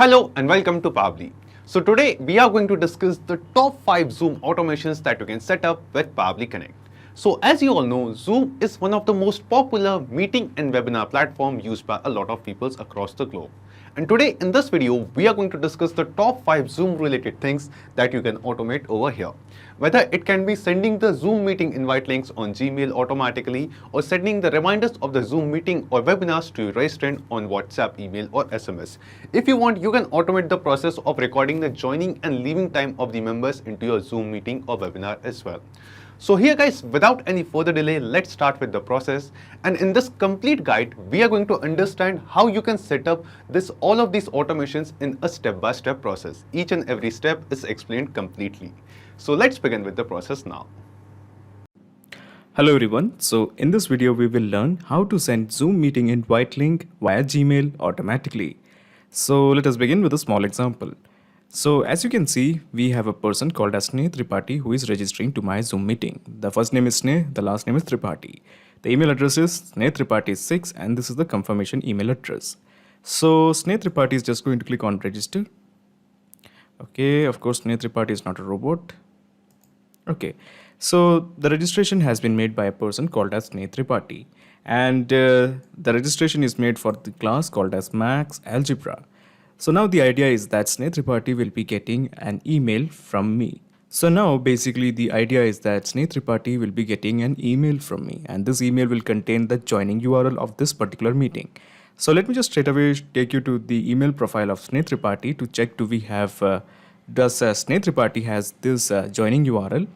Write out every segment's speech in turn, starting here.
Hello and welcome to Pabbly. So today we are going to discuss the top 5 Zoom automations that you can set up with Pabbly Connect. So as you all know, Zoom is one of the most popular meeting and webinar platform used by a lot of people across the globe. And today in this video, we are going to discuss the top 5 Zoom related things that you can automate over here. Whether it can be sending the Zoom meeting invite links on Gmail automatically or sending the reminders of the Zoom meeting or webinars to your Registrant on WhatsApp, email or SMS. If you want, you can automate the process of recording the joining and leaving time of the members into your Zoom meeting or webinar as well. So here guys, without any further delay, let's start with the process. And in this complete guide, we are going to understand how you can set up all of these automations in a step-by-step process. Each and every step is explained completely. So let's begin with the process now. Hello everyone. So in this video, we will learn how to send Zoom meeting invite link via Gmail automatically. So let us begin with a small example. So as you can see, we have a person called as Sneh Tripathi who is registering to my Zoom meeting. The first name is Sneh, the last name is Tripathi. The email address is snehtripathi6 and this is the confirmation email address. So Sneh Tripathi is just going to click on register. Okay, of course Sneh Tripathi is not a robot. Okay, so the registration has been made by a person called as Sneh Tripathi and the registration is made for the class called as Max Algebra. So now the idea is that Sneh Tripathi will be getting an email from me. So now basically the idea is that Sneh Tripathi will be getting an email from me and this email will contain the joining URL of this particular meeting. So let me just straight away take you to the email profile of Sneh Tripathi to check do we have, does Sneh Tripathi has this joining URL.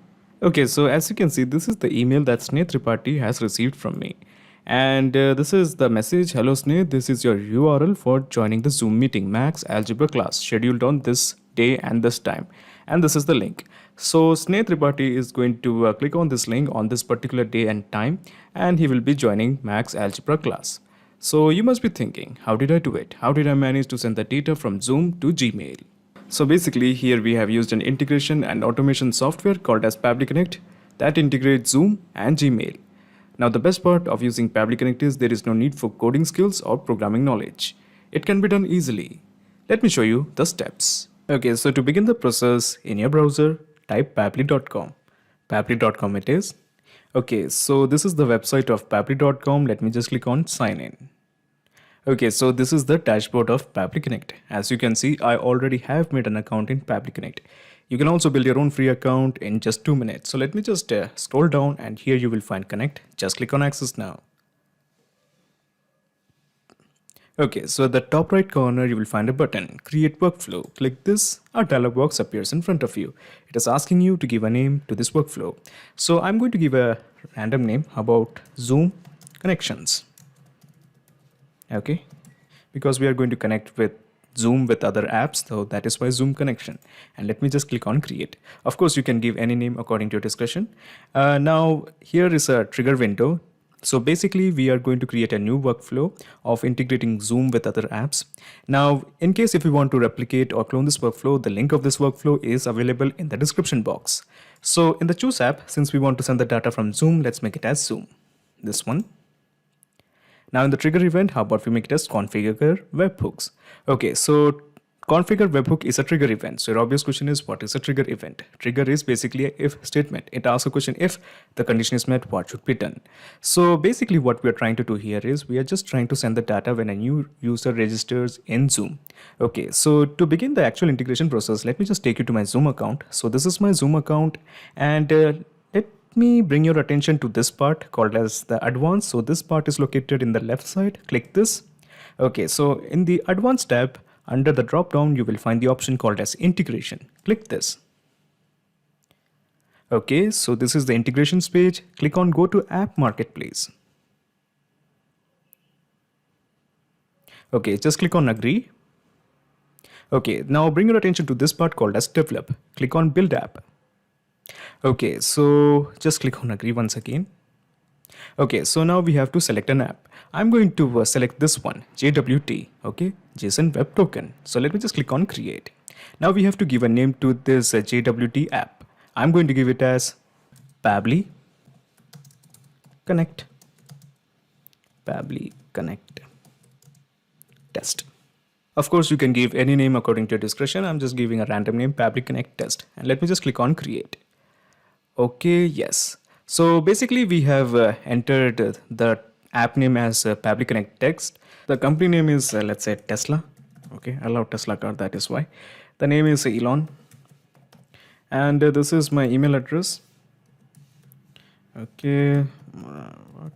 Okay, so as you can see, this is the email that Sneh Tripathi has received from me. And this is the message, hello Sneh, this is your URL for joining the Zoom meeting Max Algebra class scheduled on this day and this time. And this is the link. So Sneh Tripathi is going to click on this link on this particular day and time and he will be joining Max Algebra class. So you must be thinking, how did I do it? How did I manage to send the data from Zoom to Gmail? So basically here we have used an integration and automation software called as Pabbly Connect that integrates Zoom and Gmail. Now the best part of using Pabbly Connect is there is no need for coding skills or programming knowledge. It can be done easily. Let me show you the steps. Okay, so to begin the process in your browser, type pabbly.com. Pabbly.com it is. Okay, so this is the website of pabbly.com. Let me just click on sign in. Okay, so this is the dashboard of Pabbly Connect. As you can see, I already have made an account in Pabbly Connect. You can also build your own free account in just 2 minutes. So let me just scroll down and here you will find Connect. Just click on Access now. Okay, so at the top right corner, you will find a button, Create Workflow. Click this, a dialog box appears in front of you. It is asking you to give a name to this workflow. So I'm going to give a random name about Zoom Connections. Okay, because we are going to connect with Zoom with other apps, so that is why Zoom connection. And let me just click on create. Of course, you can give any name according to your discretion. Now here is a trigger window. So basically we are going to create a new workflow of integrating Zoom with other apps. Now, in case if you want to replicate or clone this workflow, the link of this workflow is available in the description box. So in the choose app, since we want to send the data from Zoom, let's make it as Zoom. This one. Now in the trigger event, how about we make it as configure webhooks? Okay, so configure webhook is a trigger event. So your obvious question is, what is a trigger event? Trigger is basically a if statement. It asks a question, if the condition is met, what should be done? So basically what we are trying to do here is we are just trying to send the data when a new user registers in Zoom. Okay, so to begin the actual integration process, let me just take you to my Zoom account. So this is my Zoom account and let me bring your attention to this part called as the advanced. So this part is located in the left side. Click this. Okay, so in the advanced tab under the drop down you will find the option called as integration. Click this. Okay, so this is the integrations page. Click on go to app marketplace. Okay, just click on agree. Okay, now bring your attention to this part called as develop. Click on build app. Okay, so just click on agree once again. Okay, so now we have to select an app. I'm going to select this one, JWT, okay, JSON Web Token. So let me just click on create. Now we have to give a name to this JWT app. I'm going to give it as Pabbly Connect. Pabbly Connect Test. Of course, you can give any name according to your discretion. I'm just giving a random name, Pabbly Connect test. And let me just click on create. Okay, yes. So basically we have entered the app name as Pabbly Connect text. The company name is, let's say, Tesla. Okay, I love Tesla car, that is why. The name is Elon. And this is my email address. Okay, what?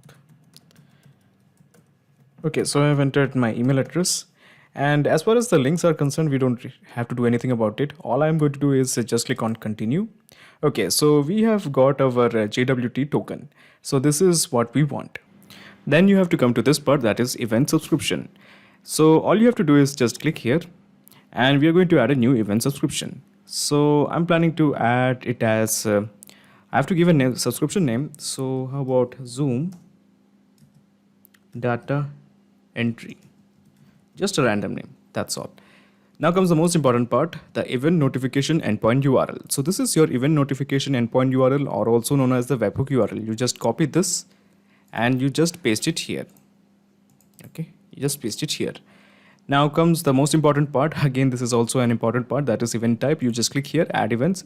Okay, so I have entered my email address. And as far as the links are concerned, we don't have to do anything about it. All I'm going to do is just click on continue. Okay, so we have got our JWT token. So this is what we want. Then you have to come to this part, that is event subscription. So all you have to do is just click here and we are going to add a new event subscription. So I'm planning to add it as, I have to give a name, subscription name. So how about Zoom data entry? Just a random name, that's all. Now comes the most important part, the event notification endpoint URL. So this is your event notification endpoint URL, or also known as the webhook URL. You just copy this and you just paste it here. Okay, you just paste it here. Now comes the most important part. Again, this is also an important part, that is event type. You just click here, add events,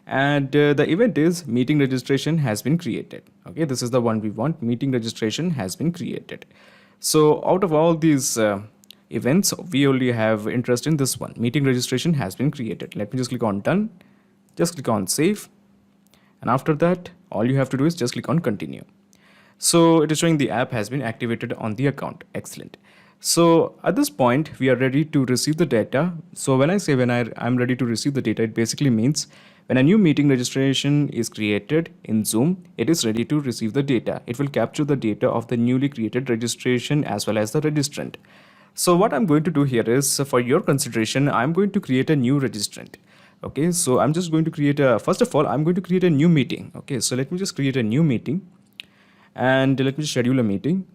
and the event is meeting registration has been created. Okay, this is the one we want, meeting registration has been created. So out of all these events, we only have interest in this one, meeting registration has been created. Let me just click on done, just click on save, and after that all you have to do is just click on continue. So it is showing the app has been activated on the account. Excellent. So at this point we are ready to receive the data. So when I say I'm ready to receive the data, it basically means when a new meeting registration is created in Zoom, it is ready to receive the data. It will capture the data of the newly created registration as well as the registrant. So what I'm going to do here is, for your consideration, I'm going to create a new registrant. Okay, so I'm just going to create first of all, I'm going to create a new meeting. Okay, so let me just create a new meeting and let me schedule a meeting.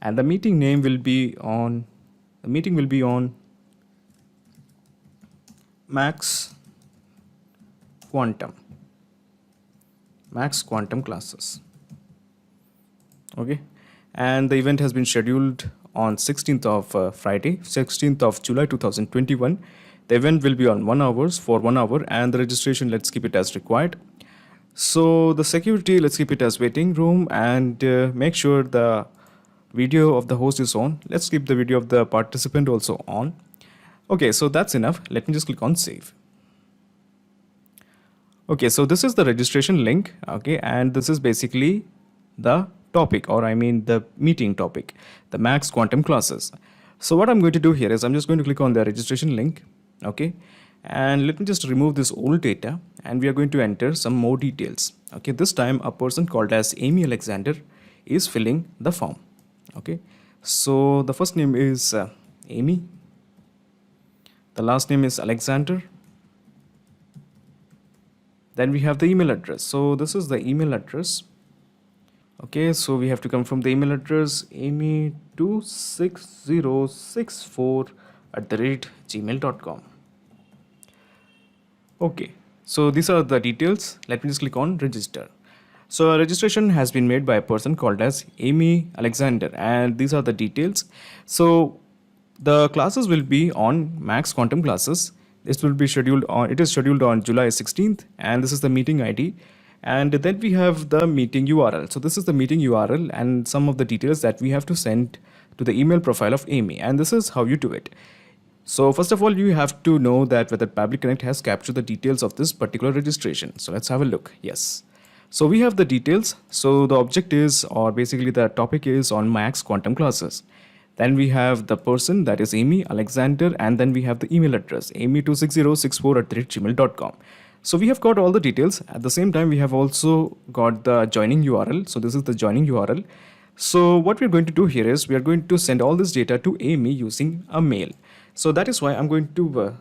And the meeting name will be on, Max Quantum classes. Okay, and the event has been scheduled on 16th of Friday, 16th of July 2021. The event will be on 1 hour for 1 hour, and the registration, let's keep it as required. So the security, let's keep it as waiting room, and make sure the video of the host is on. Let's keep the video of the participant also on. Okay, so that's enough. Let me just click on save. Okay, so this is the registration link. Okay, and this is basically the topic, or I mean the meeting topic, the Max Quantum classes. So what I'm going to do here is I'm just going to click on the registration link. Okay, and let me just remove this old data, and we are going to enter some more details. Okay, this time a person called as Amy Alexander is filling the form. Okay, so the first name is Amy, the last name is Alexander, then we have the email address. So this is the email address. Okay, so we have to confirm the email address, amy26064@gmail.com. Okay, so these are the details. Let me just click on register. So a registration has been made by a person called as Amy Alexander, and these are the details. So the classes will be on Max Quantum classes. This will be scheduled on, it is scheduled on July 16th, and this is the meeting ID. And then we have the meeting URL. So this is the meeting URL and some of the details that we have to send to the email profile of Amy. And this is how you do it. So first of all, you have to know that whether Pabbly Connect has captured the details of this particular registration. So let's have a look. Yes. So we have the details. So the object is, or basically the topic is on Max Quantum classes. Then we have the person, that is Amy Alexander, and then we have the email address, amy26064@gmail.com. So we have got all the details. At the same time, we have also got the joining URL. So this is the joining URL. So what we're going to do here is we are going to send all this data to Amy using a mail. So that is why I'm going to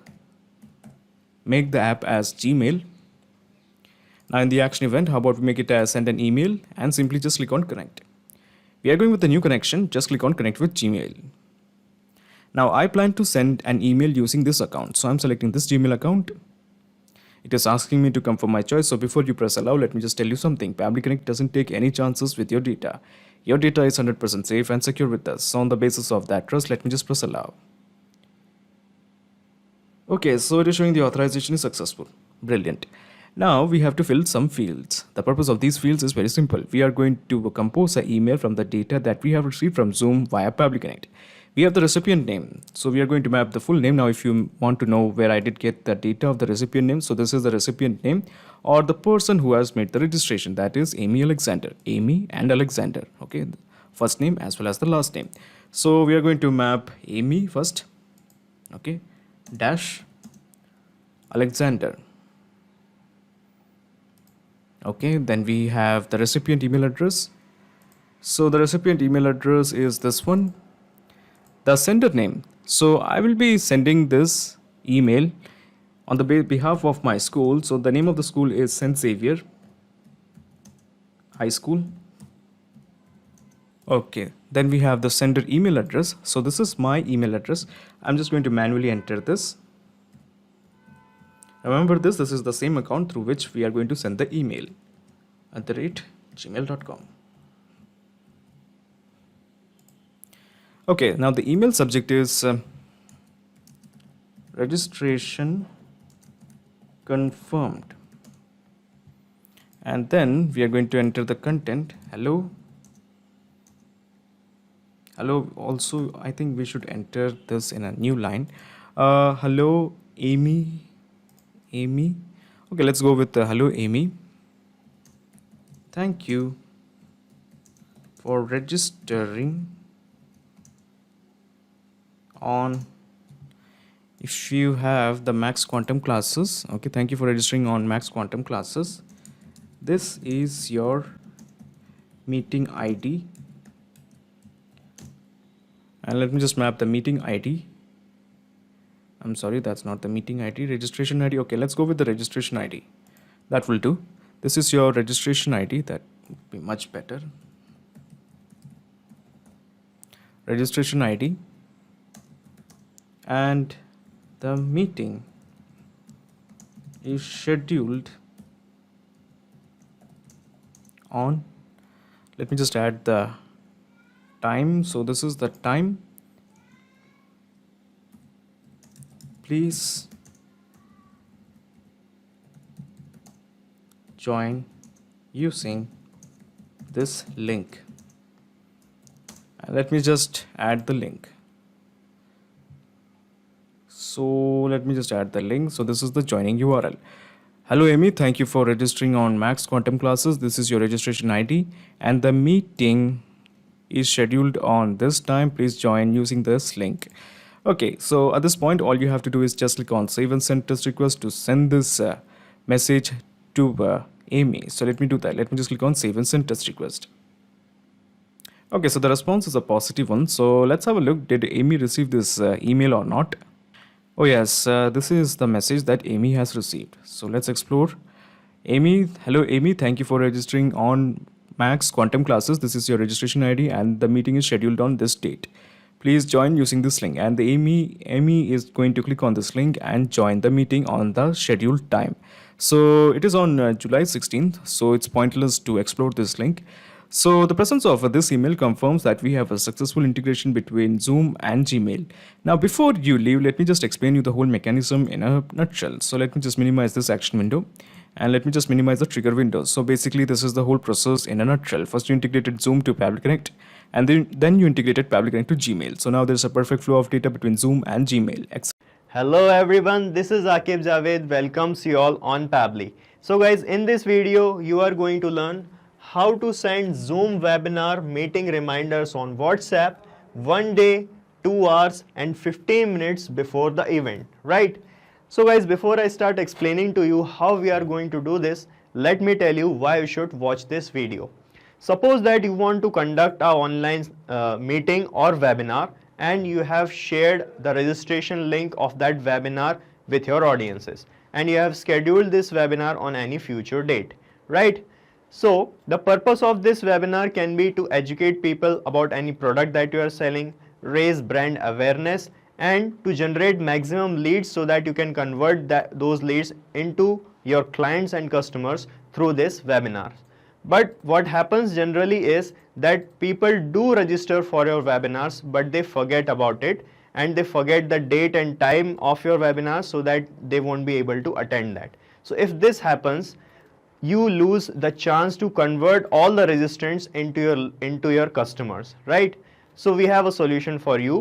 make the app as Gmail. Now in the action event, how about we make it as send an email and simply just click on connect. We are going with the new connection. Just click on connect with Gmail. Now I plan to send an email using this account. So I'm selecting this Gmail account. It is asking me to confirm my choice. So before you press allow, let me just tell you something. Pabbly Connect doesn't take any chances with your data. Your data is 100% safe and secure with us. So on the basis of that trust, let me just press allow. Okay, so it is showing the authorization is successful. Brilliant. Now we have to fill some fields. The purpose of these fields is very simple. We are going to compose an email from the data that we have received from Zoom via Pabbly Connect. We have the recipient name. So we are going to map the full name. Now if you want to know where I did get the data of the recipient name, so this is the recipient name or the person who has made the registration. That is Amy Alexander. Amy and Alexander. Okay, first name as well as the last name. So we are going to map Amy first. Okay, dash Alexander. Okay, then we have the recipient email address. So the recipient email address is this one. The sender name. So I will be sending this email on the behalf of my school. So the name of the school is St. Xavier High School. Okay, then we have the sender email address. So this is my email address. I'm just going to manually enter this. Remember this is the same account through which we are going to send the email @gmail.com. Okay, now the email subject is registration confirmed. And then we are going to enter the content. Hello. Hello. Also, I think we should enter this in a new line. Hello, Amy. Amy. Okay, let's go with hello, Amy. Thank you for registering on if you have the Max Quantum classes. Okay, thank you for registering on Max Quantum classes. This is your meeting ID. And let me just map the meeting ID. I'm sorry, that's not the meeting ID. Registration ID. Okay, let's go with the registration ID. That will do. This is your registration ID. That would be much better. Registration ID. And the meeting is scheduled on, let me just add the time. So this is the time. Please join using this link. And let me just add the link. So let me just add the link. So this is the joining URL. Hello Amy, thank you for registering on Max Quantum classes. This is your registration ID and the meeting is scheduled on this time. Please join using this link. Okay, so at this point, all you have to do is just click on save and send test request to send this message to Amy. So let me do that. Let me just click on save and send test request. Okay, so the response is a positive one. So let's have a look. Did Amy receive this email or not? Oh yes, this is the message that Amy has received. So let's explore. Amy, hello Amy, thank you for registering on Max Quantum classes. This is your registration ID and the meeting is scheduled on this date. Please join using this link. And the Amy is going to click on this link and join the meeting on the scheduled time. So it is on July 16th. So it's pointless to explore this link. So the presence of this email confirms that we have a successful integration between Zoom and Gmail. Now, before you leave, let me just explain you the whole mechanism in a nutshell. So let me just minimize this action window and let me just minimize the trigger window. So basically, this is the whole process in a nutshell. First, you integrated Zoom to Pabbly Connect and then you integrated Pabbly Connect to Gmail. So now there's a perfect flow of data between Zoom and Gmail. Hello everyone, this is Akib Javed. Welcomes you all on Pabbly. So guys, in this video, you are going to learn how to send Zoom webinar meeting reminders on WhatsApp 1 day, 2 hours and 15 minutes before the event, right? So guys, before I start explaining to you how we are going to do this, let me tell you why you should watch this video. Suppose that you want to conduct an online meeting or webinar and you have shared the registration link of that webinar with your audiences and you have scheduled this webinar on any future date, right? So the purpose of this webinar can be to educate people about any product that you are selling, raise brand awareness and to generate maximum leads so that you can convert those leads into your clients and customers through this webinar. But what happens generally is that people do register for your webinars but they forget about it and they forget the date and time of your webinar, so that they won't be able to attend that. So if this happens, you lose the chance to convert all the registrants into your customers, right? So we have a solution for you.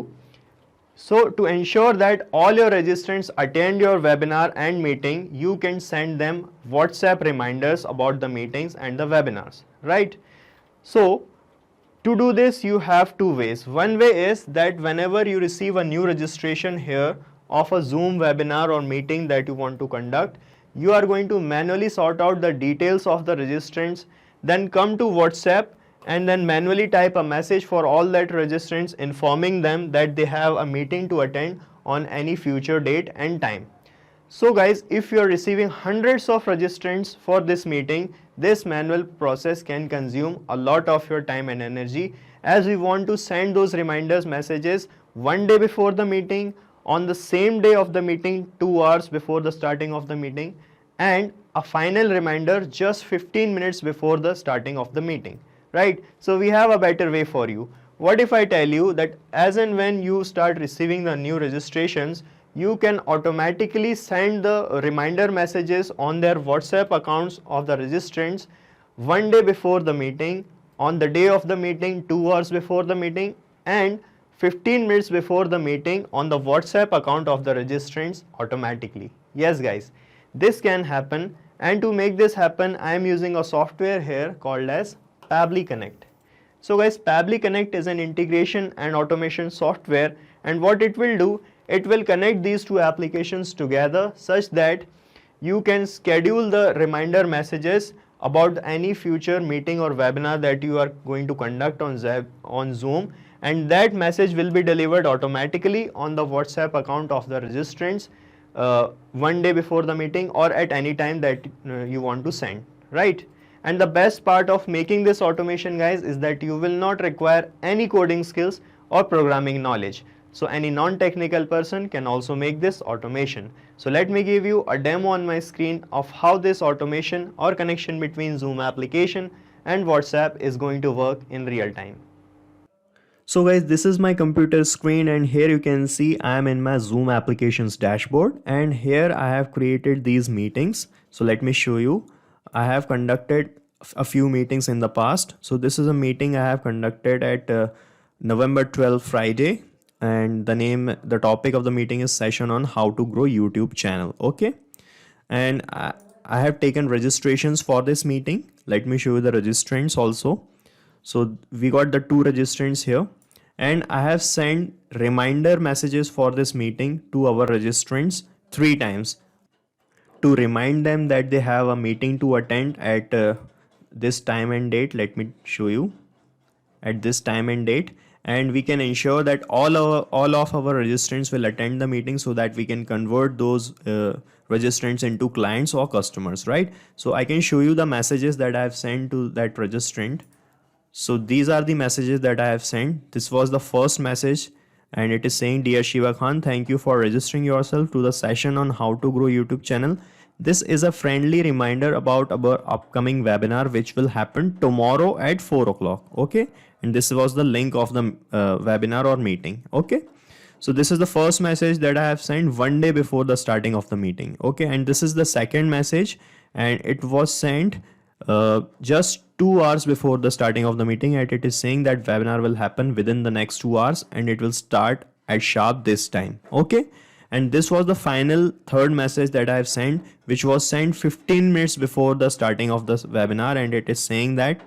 So to ensure that all your registrants attend your webinar and meeting, you can send them WhatsApp reminders about the meetings and the webinars, right? So to do this, you have two ways. One way is that whenever you receive a new registration here of a Zoom webinar or meeting that you want to conduct, you are going to manually sort out the details of the registrants, then come to WhatsApp and then manually type a message for all that registrants informing them that they have a meeting to attend on any future date and time. So guys, if you are receiving hundreds of registrants for this meeting, this manual process can consume a lot of your time and energy, as we want to send those reminders messages one day before the meeting, on the same day of the meeting, 2 hours before the starting of the meeting, and a final reminder just 15 minutes before the starting of the meeting, right? So we have a better way for you. What if I tell you that as and when you start receiving the new registrations, you can automatically send the reminder messages on their WhatsApp accounts of the registrants one day before the meeting, on the day of the meeting, 2 hours before the meeting, and 15 minutes before the meeting on the WhatsApp account of the registrants automatically. Yes guys, this can happen, and to make this happen, I am using a software here called as Pabbly Connect. So guys, Pabbly Connect is an integration and automation software, and what it will do, it will connect these two applications together such that you can schedule the reminder messages about any future meeting or webinar that you are going to conduct on Zoom, and that message will be delivered automatically on the WhatsApp account of the registrants one day before the meeting or at any time that you want to send, right? And the best part of making this automation guys is that you will not require any coding skills or programming knowledge. So any non-technical person can also make this automation. So let me give you a demo on my screen of how this automation or connection between Zoom application and WhatsApp is going to work in real time. So guys, this is my computer screen, and here you can see I am in my Zoom applications dashboard, and here I have created these meetings. So let me show you. I have conducted a few meetings in the past. So this is a meeting I have conducted at November 12th, Friday, and the topic of the meeting is session on how to grow YouTube channel. Okay, and I have taken registrations for this meeting. Let me show you the registrants also. So we got the 2 registrants here, and I have sent reminder messages for this meeting to our registrants 3 times to remind them that they have a meeting to attend at this time and date. Let me show you at this time and date, and we can ensure that all of our registrants will attend the meeting so that we can convert those registrants into clients or customers, right? So I can show you the messages that I have sent to that registrant. So these are the messages that I have sent. This was the first message, and it is saying, "Dear Shiva Khan, thank you for registering yourself to the session on how to grow YouTube channel. This is a friendly reminder about our upcoming webinar which will happen tomorrow at 4 o'clock. Okay, and this was the link of the webinar or meeting. Okay, so this is the first message that I have sent one day before the starting of the meeting. Okay, and this is the second message, and it was sent just 2 hours before the starting of the meeting, and it is saying that webinar will happen within the next 2 hours and it will start at sharp this time. Okay, and this was the final third message that I have sent, which was sent 15 minutes before the starting of the webinar, and it is saying that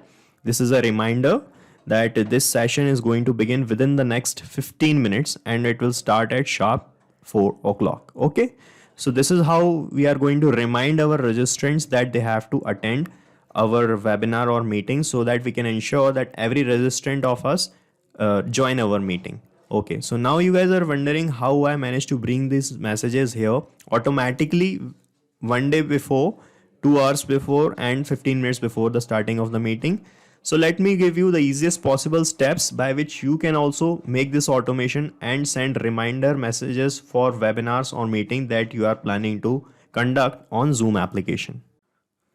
this is a reminder that this session is going to begin within the next 15 minutes and it will start at sharp 4 o'clock. Okay, so this is how we are going to remind our registrants that they have to attend our webinar or meeting, so that we can ensure that every registrant of us join our meeting. Okay, so now you guys are wondering how I managed to bring these messages here automatically one day before, 2 hours before, and 15 minutes before the starting of the meeting. So let me give you the easiest possible steps by which you can also make this automation and send reminder messages for webinars or meeting that you are planning to conduct on Zoom application.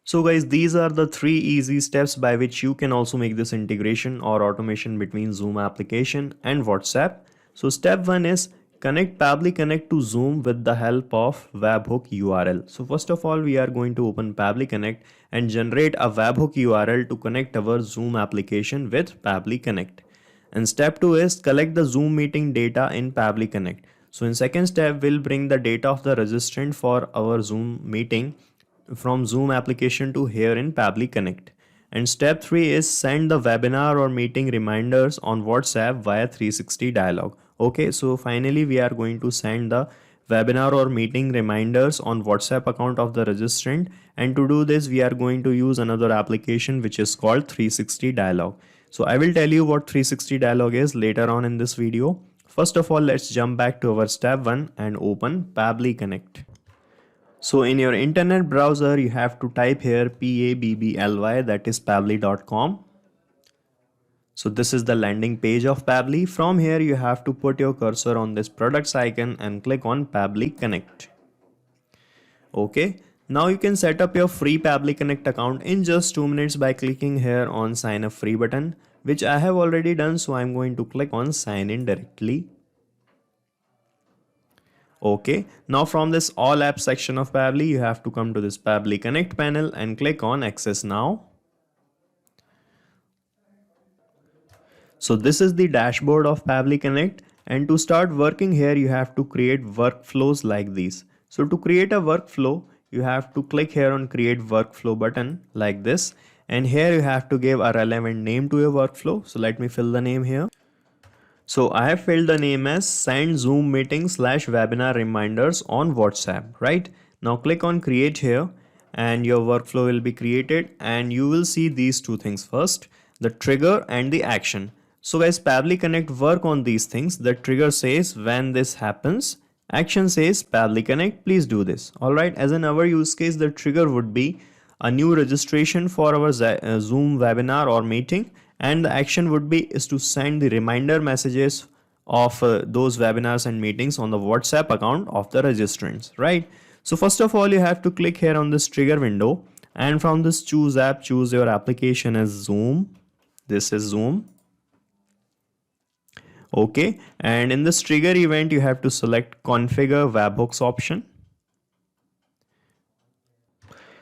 So guys, these are the 3 easy steps by which you can also make this integration or automation between Zoom application and WhatsApp. So step 1 is Connect Pabbly Connect to Zoom with the help of webhook URL. So first of all, we are going to open Pabbly Connect and generate a webhook URL to connect our Zoom application with Pabbly Connect. And step 2 is collect the Zoom meeting data in Pabbly Connect. So in second step, we'll bring the data of the registrant for our Zoom meeting from Zoom application to here in Pabbly Connect. And step 3 is send the webinar or meeting reminders on WhatsApp via 360 dialog. Okay, so finally we are going to send the webinar or meeting reminders on WhatsApp account of the registrant, and to do this we are going to use another application which is called 360 dialog. So I will tell you what 360 dialog is later on in this video. First of all, let's jump back to our step 1 and open Pabbly Connect. So in your internet browser, you have to type here Pabbly, that is pabbly.com. So this is the landing page of Pabbly. From here, you have to put your cursor on this products icon and click on Pabbly Connect. Okay, now you can set up your free Pabbly Connect account in just 2 minutes by clicking here on sign up free button, which I have already done. So I'm going to click on sign in directly. Okay, now from this all apps section of Pabbly, you have to come to this Pabbly Connect panel and click on access now. So this is the dashboard of Pabbly Connect, and to start working here, you have to create workflows like these. So to create a workflow, you have to click here on create workflow button like this, and here you have to give a relevant name to your workflow. So let me fill the name here. So I have filled the name as send Zoom meeting / webinar reminders on WhatsApp, right? Now click on create here and your workflow will be created, and you will see these two things first, the trigger and the action. So guys, Pabbly Connect work on these things. The trigger says when this happens, action says Pabbly Connect, please do this. Alright, as in our use case, the trigger would be a new registration for our Zoom webinar or meeting, and the action would be is to send the reminder messages of those webinars and meetings on the WhatsApp account of the registrants, right? So first of all, you have to click here on this trigger window, and from this choose app, choose your application as Zoom. This is Zoom. Okay, and in this trigger event, you have to select configure webhooks option.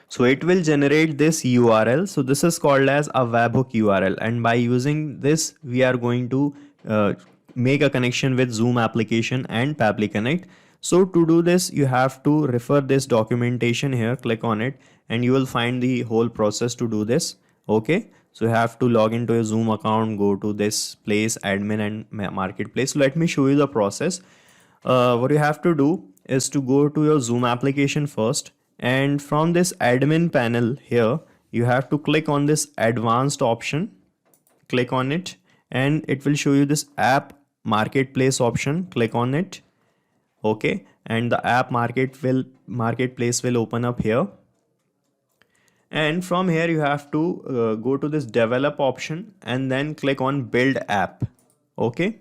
So it will generate this URL. So this is called as a webhook URL, and by using this, we are going to make a connection with Zoom application and Pabbly Connect. So to do this, you have to refer this documentation here, click on it, and you will find the whole process to do this. Okay, so you have to log into your Zoom account, go to this place, admin and marketplace. So let me show you the process. What you have to do is to go to your Zoom application first, and from this admin panel here, you have to click on this advanced option, click on it, and it will show you this app marketplace option, click on it. Okay, and the app marketplace will open up here, and from here you have to go to this develop option and then click on build app. Okay,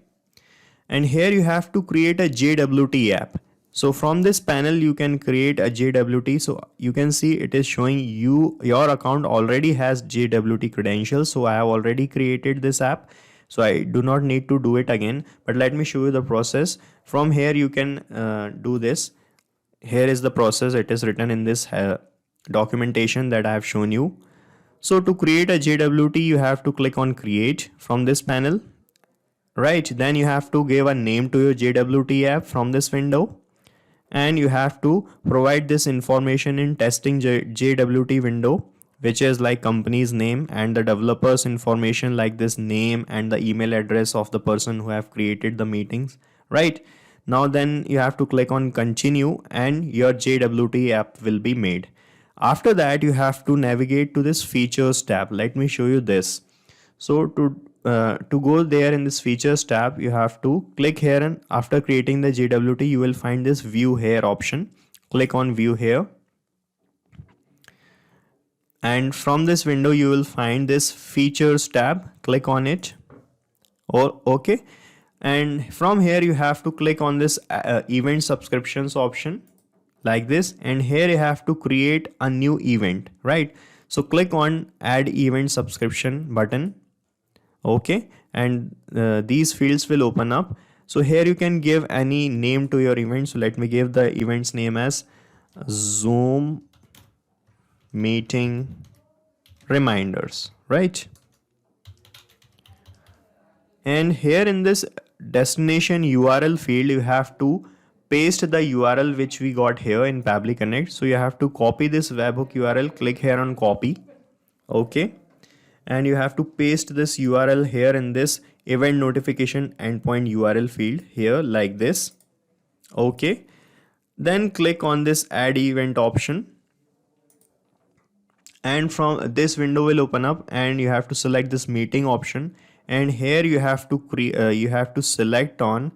and here you have to create a JWT app. So from this panel you can create a JWT. So you can see it is showing your account already has JWT credentials. So I have already created this app, so I do not need to do it again, but let me show you the process. From here you can do this. Here is the process. It is written in this documentation that I have shown you. So to create a JWT, you have to click on create from this panel, right? Then you have to give a name to your JWT app from this window, and you have to provide this information in testing JWT window, which is like company's name and the developer's information like this name and the email address of the person who have created the meetings, right? Now then you have to click on continue and your JWT app will be made. After that, you have to navigate to this features tab. Let me show you this. So to go there in this features tab, you have to click here, and after creating the JWT, you will find this view here option. Click on view here, and from this window you will find this features tab. Click on it. Okay, and from here you have to click on this event subscriptions option like this, and here you have to create a new event, right? So click on add event subscription button. Okay, and these fields will open up. So here you can give any name to your event. So let me give the event's name as Zoom meeting reminders, right? And here in this destination URL field, you have to paste the URL which we got here in Pabbly Connect. So you have to copy this webhook URL, click here on copy, okay, and you have to paste this URL here in this event notification endpoint URL field here like this, okay. Then click on this add event option, and from this window will open up, and you have to select this meeting option, and here you have to select on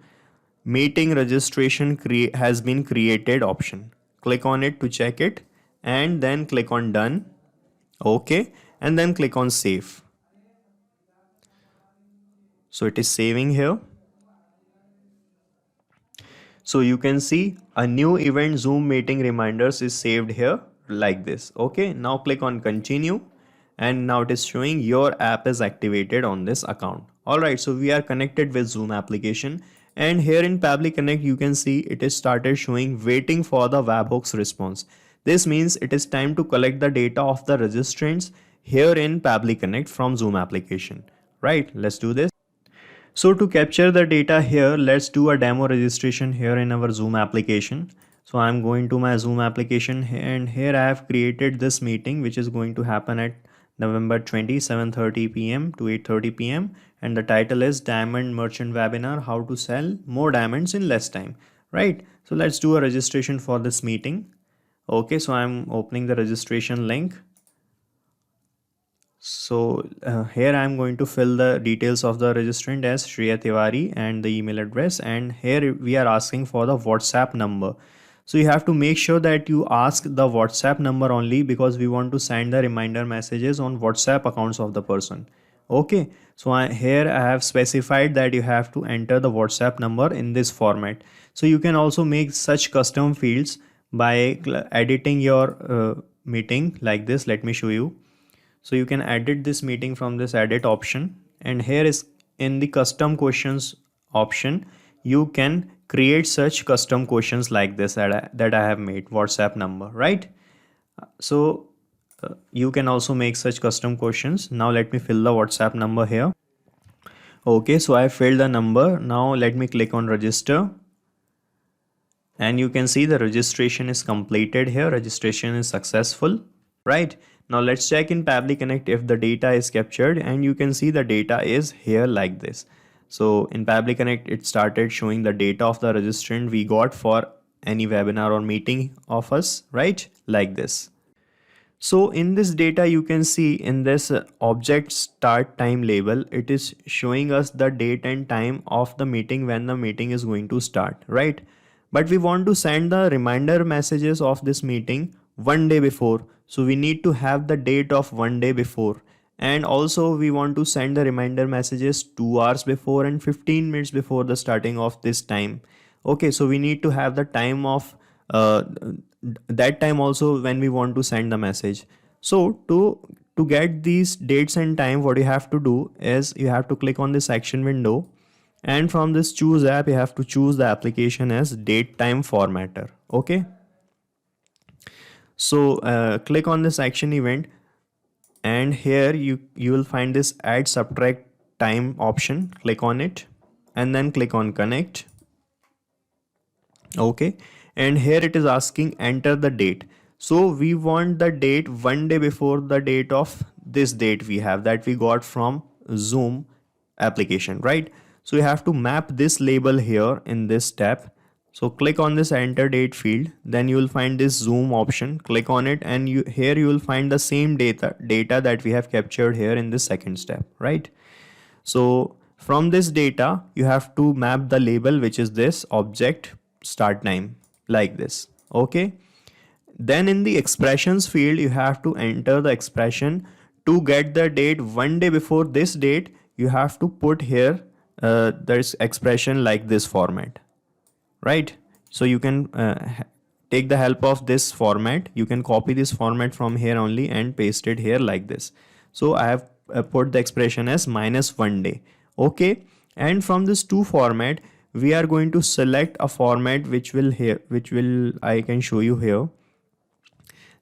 meeting registration has been created option. Click on it to check it, and then click on done, okay, and then click on save. So it is saving here. So you can see a new event Zoom meeting reminders is saved here like this, okay. Now click on continue, and now it is showing your app is activated on this account. Alright, so we are connected with Zoom application, and here in Pabbly Connect you can see it is started showing waiting for the webhooks response. This means it is time to collect the data of the registrants here in Pabbly Connect from Zoom application. Right, let's do this. So to capture the data here, let's do a demo registration here in our Zoom application. So I'm going to my Zoom application, and here I have created this meeting which is going to happen at November 20, 7:30 p.m. to 8:30 p.m. and the title is Diamond Merchant Webinar, how to sell more diamonds in less time, right? So let's do a registration for this meeting. Okay, so I'm opening the registration link. So here I'm going to fill the details of the registrant as Shreya Tiwari and the email address, and here we are asking for the WhatsApp number. So you have to make sure that you ask the WhatsApp number only, because we want to send the reminder messages on WhatsApp accounts of the person. Okay, so here I have specified that you have to enter the WhatsApp number in this format. So you can also make such custom fields by editing your meeting like this. Let me show you. So you can edit this meeting from this edit option, and here is in the custom questions option, you can create such custom questions like this that I have made, WhatsApp number, right? So you can also make such custom questions. Now let me fill the WhatsApp number here. Okay, so I filled the number. Now let me click on register, and you can see the registration is completed here. Registration is successful, right? Now let's check in Pabbly Connect if the data is captured, and you can see the data is here like this. So in Pabbly Connect, it started showing the data of the registrant we got for any webinar or meeting of us, right? Like this. So in this data, you can see in this object start time label, it is showing us the date and time of the meeting when the meeting is going to start, right? But we want to send the reminder messages of this meeting one day before. So we need to have the date of one day before. And also we want to send the reminder messages 2 hours before and 15 minutes before the starting of this time. Okay, so we need to have the time of that time also when we want to send the message. So to get these dates and time, what you have to do is you have to click on this action window, and from this choose app, you have to choose the application as date time formatter. Okay. So click on this action event, and here you will find this add subtract time option. Click on it and then click on connect. Okay, and here it is asking enter the date. So we want the date one day before the date of this date we have that we got from Zoom application, right? So you have to map this label here in this tab. So click on this enter date field, then you will find this zoom option. Click on it, and here you will find the same data that we have captured here in this second step, right? So from this data, you have to map the label, which is this object start time like this. Okay. Then in the expressions field, you have to enter the expression to get the date one day before this date. You have to put here there's expression like this format, right? So you can take the help of this format. You can copy this format from here only and paste it here like this. So I have put the expression as -1 day. Okay, and from this to format, we are going to select a format which will I can show you here,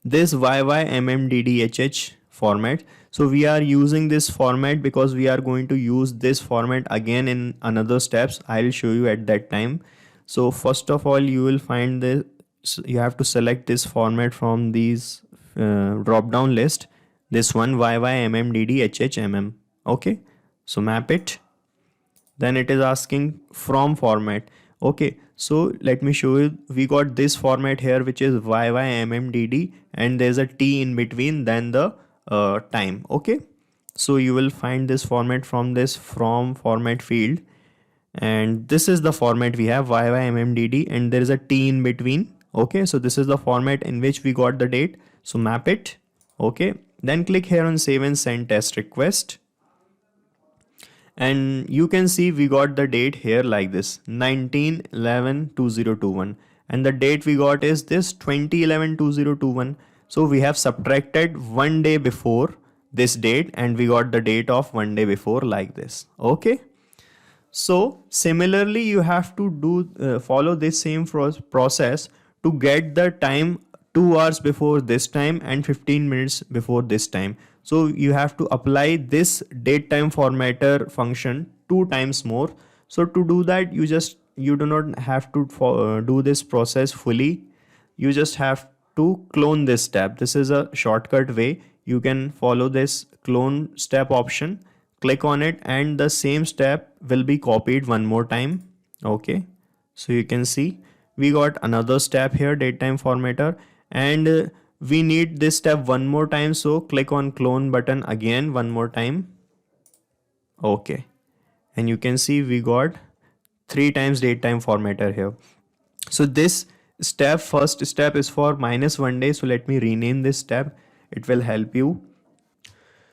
this YYMMDDHH format. So we are using this format because we are going to use this format again in another steps. I'll show you at that time. So first of all, you will find this, you have to select this format from these drop down list, this one YYMMDDHHMM. Okay, so map it. Then it is asking from format. Okay, so let me show you. We got this format here which is YYMMDD and there's a T in between, then the time. Okay, so you will find this format from this from format field, and this is the format we have, YYMMDD, and there is a T in between. Okay, so this is the format in which we got the date, so map it. Okay, then click here on save and send test request, and you can see we got the date here like this, 19/11/2021, and the date we got is this 20/11/2021. So we have subtracted 1 day before this date and we got the date of 1 day before like this. Okay, so similarly you have to do follow this same process to get the time 2 hours before this time and 15 minutes before this time. So you have to apply this date time formatter function 2 times more. So to do that, you do not have to do this process fully. You just have to clone this step. This is a shortcut way. You can follow this clone step option, click on it, and the same step will be copied one more time. Okay, so you can see we got another step here, date time formatter, and we need this step one more time. So click on clone button again one more time. Okay, and you can see we got 3 times date time formatter here. So this step, first step, is for -1 day. So let me rename this step, it will help you.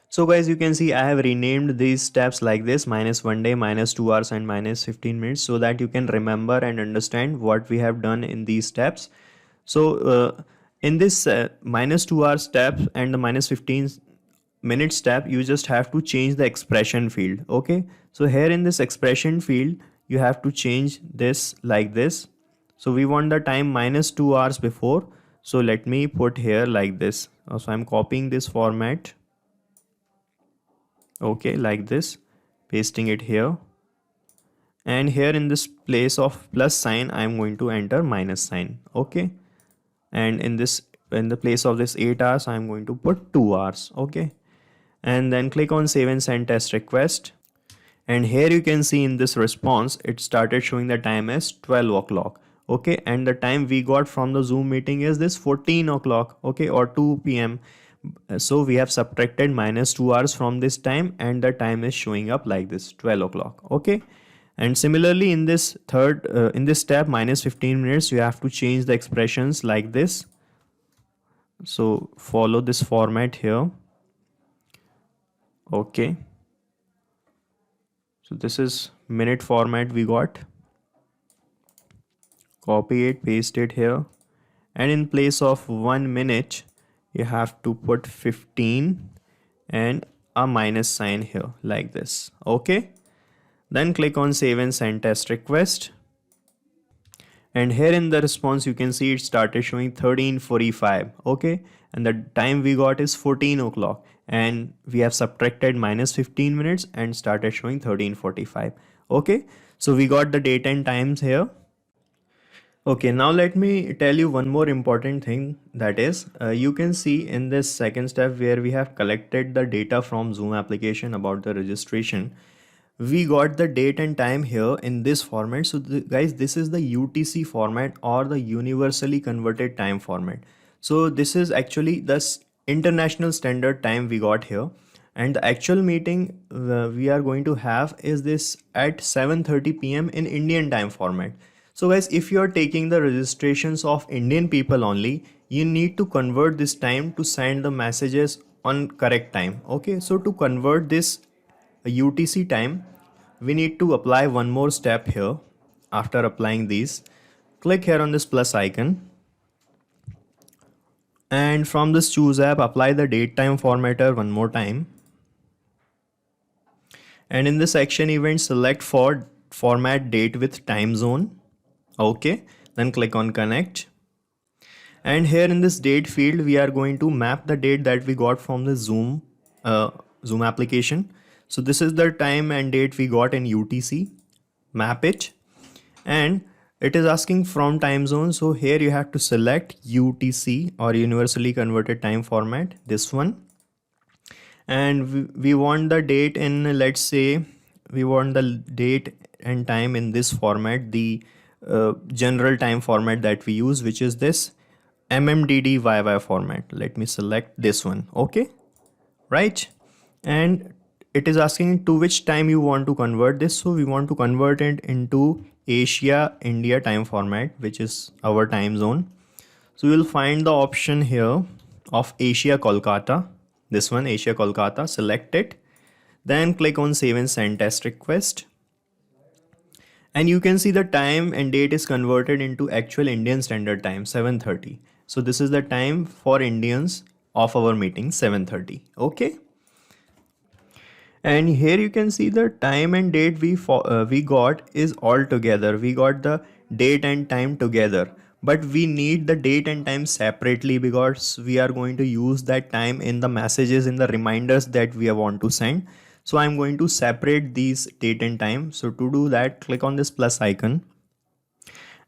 So guys, you can see I have renamed these steps like this, -1 day, -2 hours, and -15 minutes, so that you can remember and understand what we have done in these steps. So in this -2 hour step and the -15 minute step, you just have to change the expression field. Okay, so here in this expression field, you have to change this like this. So we want the time -2 hours before. So let me put here like this. So I'm copying this format. Okay, like this, pasting it here. And here in this place of plus sign, I'm going to enter minus sign. Okay. And in the place of this 8 hours, I'm going to put 2 hours. Okay. And then click on save and send test request. And here you can see in this response, it started showing the time as 12 o'clock. Okay, and the time we got from the Zoom meeting is this 14 o'clock, okay, or 2 p.m. So we have subtracted -2 hours from this time, and the time is showing up like this, 12 o'clock. Okay, and similarly in this in this step, -15 minutes, you have to change the expressions like this. So follow this format here. Okay, so this is minute format we got. Copy it, paste it here, and in place of 1 minute, you have to put 15 and a minus sign here like this. Okay, then click on save and send test request, and here in the response you can see it started showing 13:45. Okay, and the time we got is 14 o'clock, and we have subtracted -15 minutes and started showing 13:45. Okay, so we got the date and times here. Okay, now let me tell you one more important thing, that is you can see in this second step where we have collected the data from Zoom application about the registration, we got the date and time here in this format. So guys, this is the UTC format, or the universally converted time format. So this is actually the international standard time we got here, and the actual meeting we are going to have is this at 7:30 p.m. in Indian time format. So guys, if you are taking the registrations of Indian people only, you need to convert this time to send the messages on correct time. Okay, so to convert this UTC time, we need to apply one more step here. After applying these, click here on this plus icon, and from this choose app, apply the date time formatter one more time. And in this action event, select for format date with time zone. Okay, then click on connect. And here in this date field, we are going to map the date that we got from the Zoom application. So this is the time and date we got in UTC. Map it, and it is asking from time zone. So here you have to select UTC or universally converted time format, this one. And we want the date in, let's say, we want the date and time in this format, the general time format that we use, which is this MMDDYY format. Let me select this one. Okay, right? And it is asking to which time you want to convert this. So we want to convert it into Asia India time format, which is our time zone. So you'll find the option here of Asia Kolkata, this one, Asia Kolkata. Select it, then click on save and send test request, and you can see the time and date is converted into actual Indian Standard Time, 7:30. So this is the time for Indians of our meeting, 7:30. Okay, and here you can see the time and date we got is all together. We got the date and time together, but we need the date and time separately because we are going to use that time in the messages, in the reminders that we want to send. So I'm going to separate these date and time. So to do that, click on this plus icon.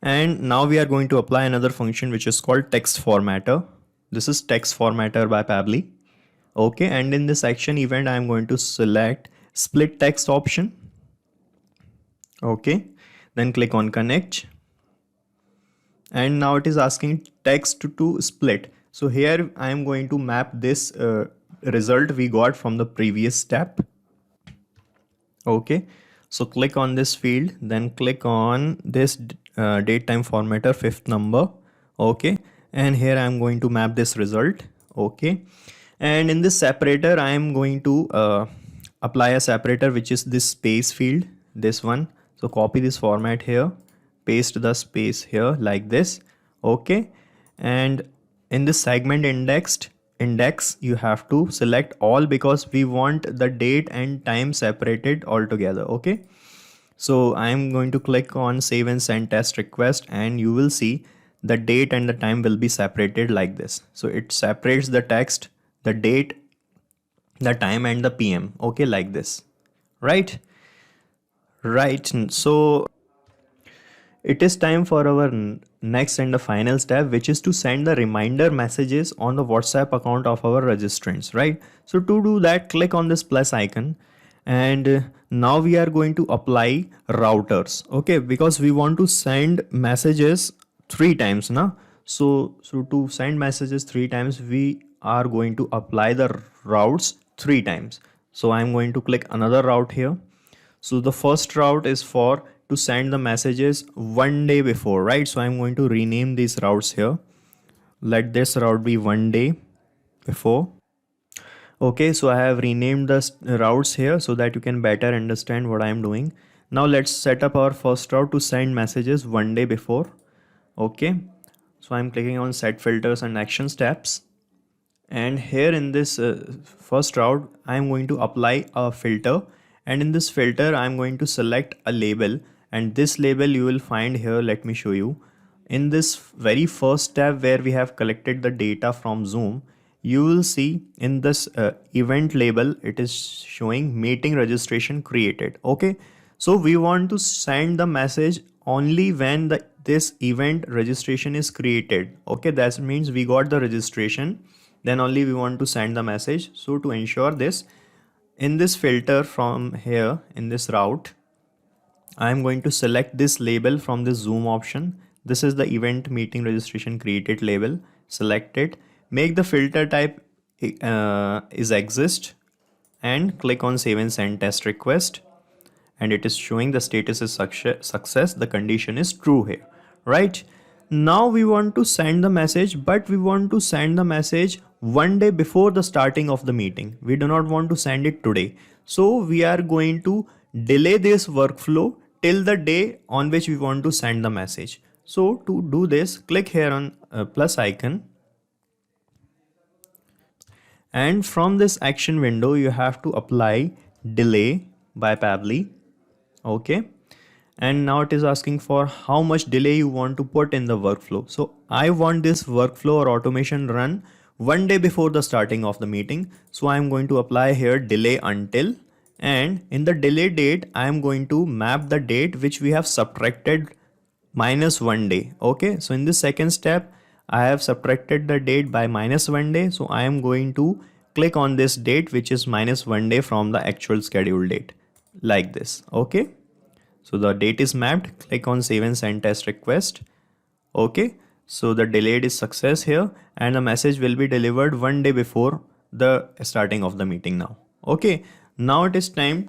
And now we are going to apply another function which is called text formatter. This is text formatter by Pabbly. Okay, and in this action event, I'm going to select split text option. Okay, then click on connect. And now it is asking text to split. So here I am going to map this result we got from the previous step. Okay, so click on this field, then click on this date time formatter, fifth number. Okay, and here I am going to map this result. Okay, and in this separator I am going to apply a separator which is this space field, this one. So copy this format here, paste the space here like this. Okay, and in this segment index you have to select all because we want the date and time separated all together. Okay, so I am going to click on save and send test request, and you will see the date and the time will be separated like this. So it separates the text, the date, the time and the PM. Okay, like this, right? So it is time for our next and the final step, which is to send the reminder messages on the WhatsApp account of our registrants, right? So to do that, click on this plus icon, and now we are going to apply routers. Okay, because we want to send messages 3 times now. So to send messages 3 times, we are going to apply the routes 3 times. So I'm going to click another route here. So the first route is for to send the messages 1 day before, right? So I'm going to rename these routes here. Let this route be 1 day before. Okay, so I have renamed the routes here so that you can better understand what I am doing. Now let's set up our first route to send messages 1 day before. Okay, so I'm clicking on set filters and action steps. And here in this first route, I'm going to apply a filter. And in this filter, I'm going to select a label. And this label you will find here. Let me show you. In this very first tab where we have collected the data from Zoom, you will see in this event label, it is showing meeting registration created. Okay, so we want to send the message only when this event registration is created. Okay, that means we got the registration, then only we want to send the message. So to ensure this, in this filter from here in this route, I am going to select this label from this Zoom option. This is the event meeting registration created label. Select it, make the filter type is exist, and click on save and send test request, and it is showing the status is success. The condition is true here, right? Now we want to send the message, but we want to send the message 1 day before the starting of the meeting. We do not want to send it today. So we are going to delay this workflow till the day on which we want to send the message. So to do this, click here on plus icon. And from this action window, you have to apply delay by Pabbly. Okay. and now it is asking for how much delay you want to put in the workflow. So I want this workflow or automation run one day before the starting of the meeting. So I'm going to apply here delay until, and in the delay date I am going to map the date which we have subtracted minus 1 day. Okay, so in this second step I have subtracted the date by minus 1 day, so I am going to click on this date which is minus 1 day from the actual scheduled date, like this. Okay, so the date is mapped. Click on save and send test request. Okay, so the delayed is success here, and the message will be delivered 1 day before the starting of the meeting now. Okay, now it is time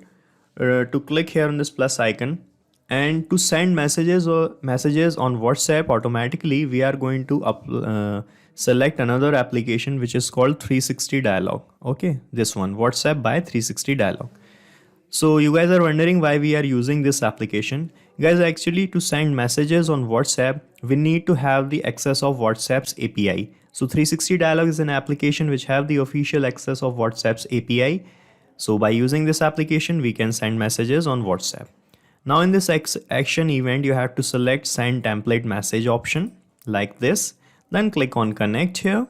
to click here on this plus icon, and to send messages on WhatsApp automatically, we are going to select another application which is called 360 dialog. Okay, this one, WhatsApp by 360 dialog. So you guys are wondering why we are using this application. Guys, actually to send messages on WhatsApp, we need to have the access of WhatsApp's API. So 360 dialog is an application which have the official access of WhatsApp's API. So by using this application, we can send messages on WhatsApp. Now in this action event, you have to select send template message option like this. Then click on connect here.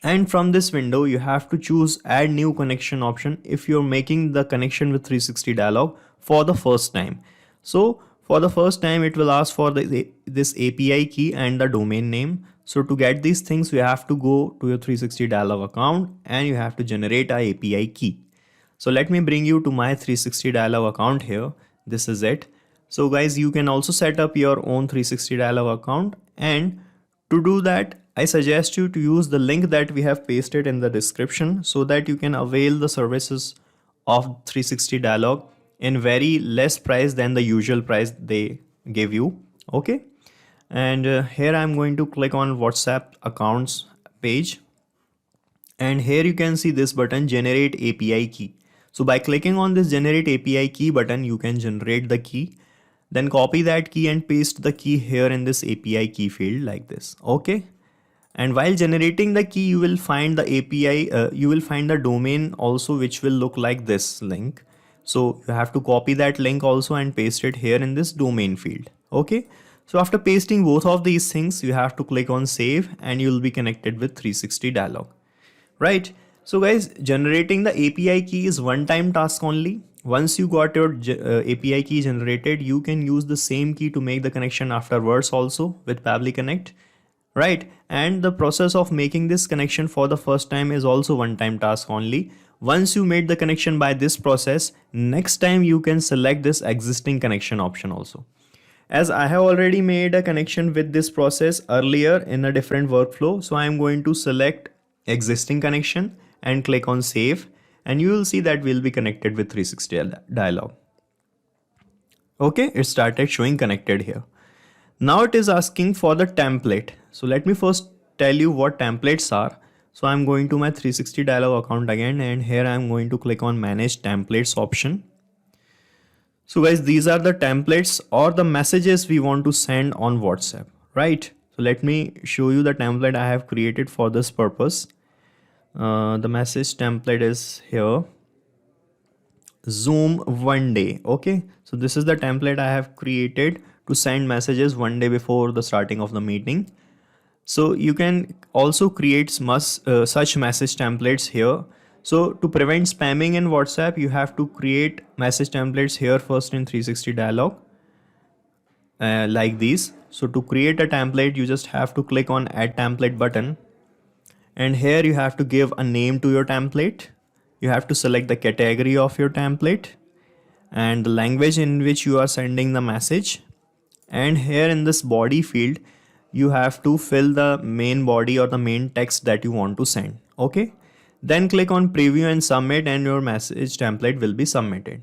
And from this window, you have to choose add new connection option if you're making the connection with 360 dialog for the first time. So for the first time, it will ask for this API key and the domain name. So to get these things, you have to go to your 360 dialog account and you have to generate a API key. So let me bring you to my 360 dialog account here. This is it. So guys, you can also set up your own 360 dialog account, and to do that, I suggest you to use the link that we have pasted in the description so that you can avail the services of 360 dialog in very less price than the usual price they give you. Okay, and here I'm going to click on WhatsApp accounts page, and here you can see this button, generate API key. So by clicking on this generate API key button, you can generate the key, then copy that key and paste the key here in this API key field like this. Okay, and while generating the key, you will find the API, you will find the domain also, which will look like this link. So you have to copy that link also and paste it here in this domain field. Okay, so after pasting both of these things, you have to click on save and you will be connected with 360 dialog. Right. So guys, generating the API key is one-time task only. Once you got your API key generated, you can use the same key to make the connection afterwards also with Pabbly Connect. Right. And the process of making this connection for the first time is also one-time task only. Once you made the connection by this process, next time you can select this existing connection option also. As I have already made a connection with this process earlier in a different workflow, so I am going to select existing connection and click on save, and you will see that we'll be connected with 360 dialog. Okay, it started showing connected here. Now it is asking for the template. So let me first tell you what templates are. So I'm going to my 360 dialog account again, and here I'm going to click on manage templates option. So guys, these are the templates or the messages we want to send on WhatsApp, right? So let me show you the template I have created for this purpose. The message template is here, Zoom 1 day. Okay, so this is the template I have created to send messages 1 day before the starting of the meeting. So you can also create such message templates here. So to prevent spamming in WhatsApp, you have to create message templates here first in 360 dialog like these. So to create a template, you just have to click on add template button. And here you have to give a name to your template. You have to select the category of your template and the language in which you are sending the message. And here in this body field, you have to fill the main body or the main text that you want to send. Okay. Then click on preview and submit, and your message template will be submitted.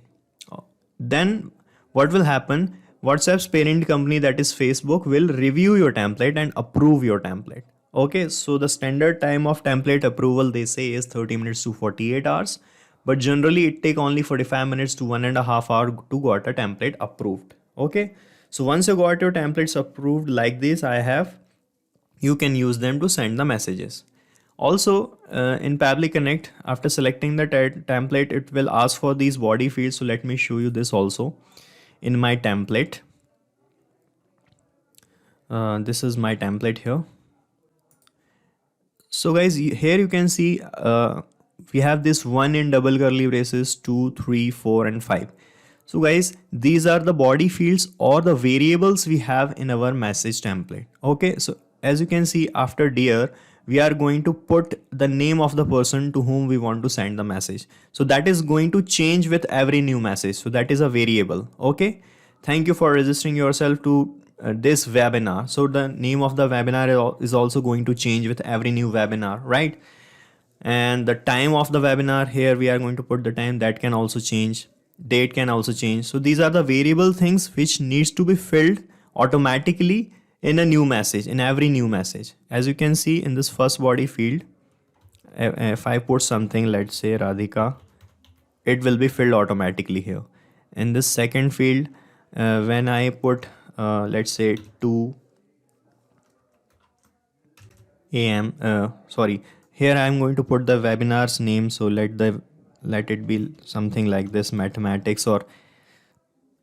Then what will happen? WhatsApp's parent company, that is Facebook, will review your template and approve your template. Okay, so the standard time of template approval, they say, is 30 minutes to 48 hours. But generally it take only 45 minutes to 1.5 hours to get a template approved. Okay, so once you got your templates approved like this, you can use them to send the messages. Also in Pabbly Connect, after selecting the template, it will ask for these body fields. So let me show you this also. in my template. This is my template here. So guys, here you can see we have this 1 in double curly braces, 2, 3, 4 and 5. So guys, these are the body fields or the variables we have in our message template. Okay, so as you can see, after dear, we are going to put the name of the person to whom we want to send the message. So that is going to change with every new message. So that is a variable. Okay, thank you for registering yourself to this webinar. So the name of the webinar is also going to change with every new webinar, right? And the time of the webinar, here we are going to put the time. That can also change. Date can also change. So these are the variable things which needs to be filled automatically in a new message, in every new message. As you can see in this first body field, if I put something, let's say Radhika, it will be filled automatically here. In this second field, when I put let's say 2 a.m. Sorry, here I am going to put the webinar's name. So let it be something like this, mathematics, or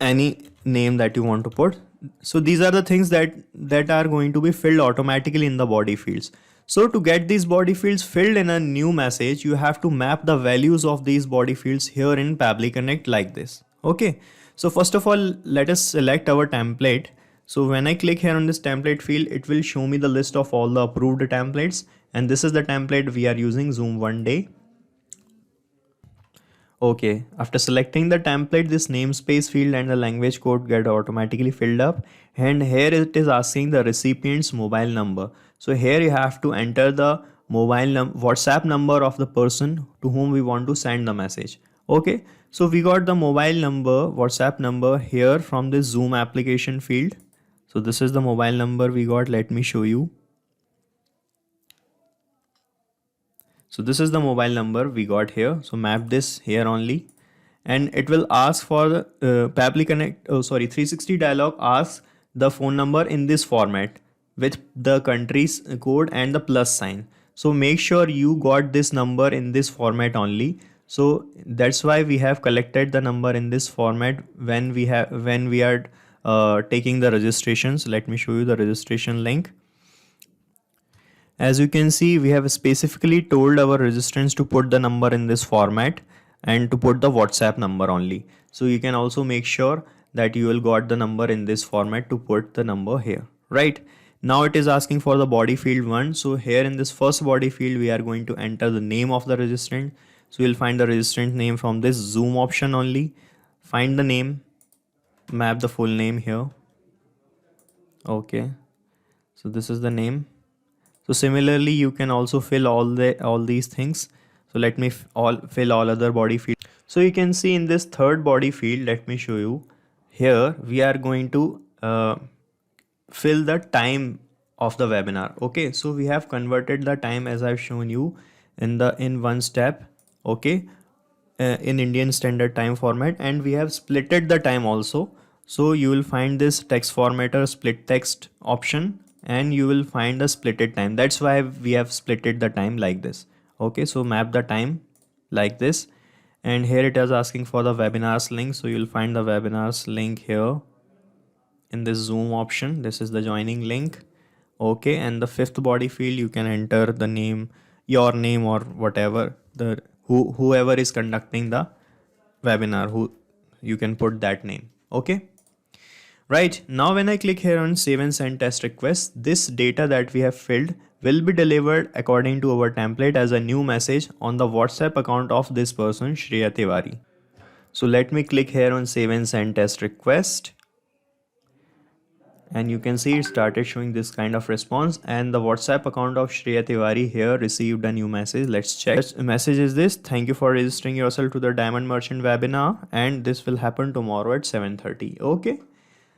any name that you want to put. So these are the things that are going to be filled automatically in the body fields. So to get these body fields filled in a new message, you have to map the values of these body fields here in Pabbly Connect like this. Okay, so first of all, let us select our template. So when I click here on this template field, it will show me the list of all the approved templates, and this is the template we are using, Zoom One Day. Okay, after selecting the template, this namespace field and the language code get automatically filled up, and here it is asking the recipient's mobile number. So here you have to enter the WhatsApp number of the person to whom we want to send the message. Okay, so we got the mobile number, WhatsApp number here from this Zoom application field. So this is the mobile number we got. Let me show you. So this is the mobile number we got here. So map this here only, and it will ask for the Pabbly Connect. 360 dialog asks the phone number in this format with the country's code and the plus sign. So make sure you got this number in this format only. So that's why we have collected the number in this format when we are taking the registrations. Let me show you the registration link. As you can see, we have specifically told our registrants to put the number in this format and to put the WhatsApp number only. So you can also make sure that you will got the number in this format to put the number here, right? Now it is asking for the body field 1. So here in this first body field, we are going to enter the name of the registrant. So you'll find the registrant name from this Zoom option only. Find the name, map the full name here. Okay, so this is the name. So similarly, you can also fill all these things. So let me fill all other body fields. So you can see in this third body field, let me show you. Here we are going to fill the time of the webinar. Okay, so we have converted the time as I've shown you in one step. Okay, in Indian Standard Time format, and we have splitted the time also. So you will find this text formatter split text option, and you will find the splitted time. That's why we have splitted the time like this. Okay, so map the time like this, and here it is asking for the webinars link. So you'll find the webinars link here in this Zoom option. This is the joining link. Okay, and the fifth body field, you can enter the name, your name, or whatever, whoever is conducting the webinar, you can put that name. Okay, right, now when I click here on save and send test request, this data that we have filled will be delivered according to our template as a new message on the WhatsApp account of this person, Shreya Tiwari. So let me click here on save and send test request, and you can see it started showing this kind of response, and the WhatsApp account of Shreya Tiwari here received a new message. Let's check. The message is this: thank you for registering yourself to the Diamond Merchant webinar, and this will happen tomorrow at 7:30. Okay,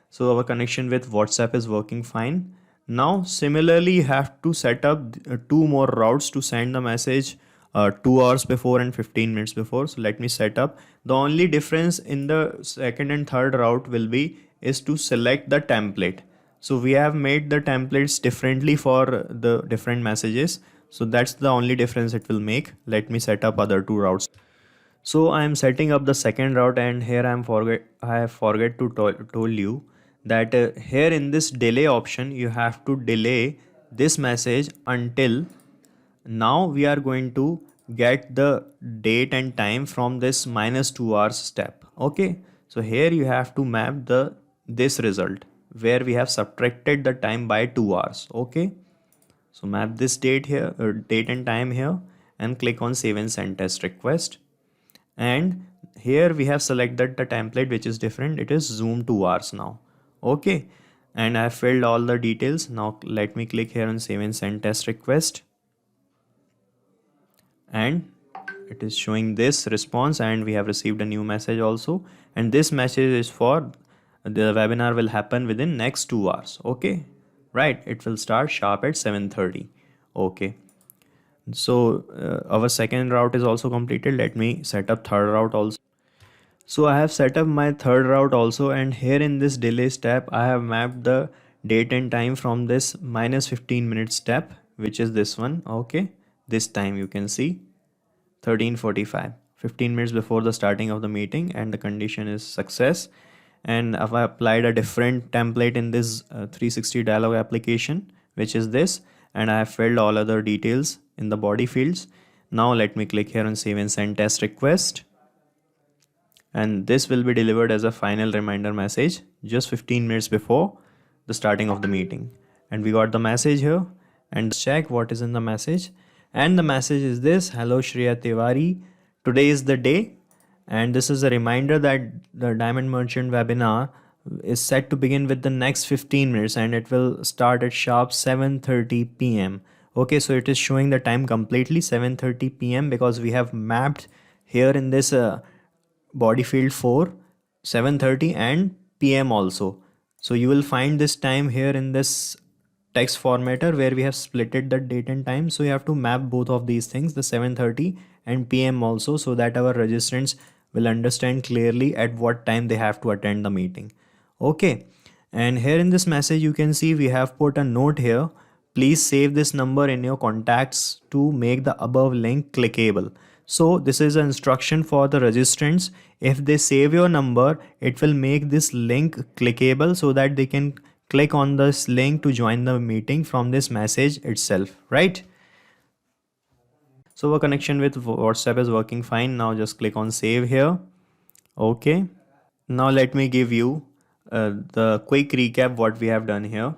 so our connection with WhatsApp is working fine. Now similarly, you have to set up 2 more routes to send the message 2 hours before and 15 minutes before. So let me set up. The only difference in the second and third route will be is to select the template. So we have made the templates differently for the different messages. So that's the only difference it will make. Let me set up other 2 routes. So I am setting up the second route, and here I have forget to told you that here in this delay option you have to delay this message until now we are going to get the date and time from this -2 hours step. Okay, so here you have to map this result where we have subtracted the time by 2 hours. Okay, so map this date here, date and time here, and click on save and send test request. And here we have selected the template which is different. It is zoom 2 hours now. Okay, and I have filled all the details. Now let me click here on save and send test request, and it is showing this response, and we have received a new message also. And this message is for the webinar will happen within next 2 hours. Okay, right, it will start sharp at 7:30. Okay, so our second route is also completed. Let me set up third route also. So I have set up my third route also, and here in this delay step I have mapped the date and time from this -15 minute step, which is this one. Okay, this time you can see 13:45, 15 minutes before the starting of the meeting, and the condition is success. And if I applied a different template in this 360 dialog application, which is this, and I have filled all other details in the body fields. Now let me click here on save and send test request, and this will be delivered as a final reminder message just 15 minutes before the starting of the meeting. And we got the message here, and check what is in the message. And the message is this: hello Shreya Tiwari, today is the day. And this is a reminder that the Diamond Merchant webinar is set to begin with the next 15 minutes, and it will start at sharp 7:30 p.m. Okay, so it is showing the time completely 7:30 p.m. because we have mapped here in this body field for 7:30 and p.m. also. So you will find this time here in this text formatter where we have splitted the date and time. So you have to map both of these things, the 7:30 and p.m. also, so that our registrants will understand clearly at what time they have to attend the meeting. Okay, and here in this message you can see we have put a note here: please save this number in your contacts to make the above link clickable. So this is an instruction for the registrants. If they save your number, it will make this link clickable so that they can click on this link to join the meeting from this message itself, right? So our connection with WhatsApp is working fine. Now just click on save here. Okay, now let me give you the quick recap what we have done here.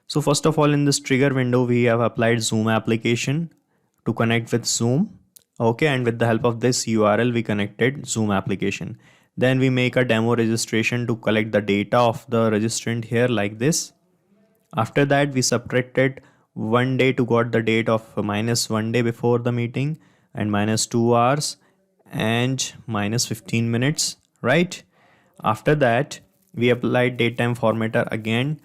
So first of all, in this trigger window we have applied Zoom application to connect with Zoom. Okay, and with the help of this URL we connected Zoom application. Then we make a demo registration to collect the data of the registrant here like this. After that we subtracted 1 day to got the date of -1 day before the meeting, and -2 hours and -15 minutes, right? After that we applied date time formatter again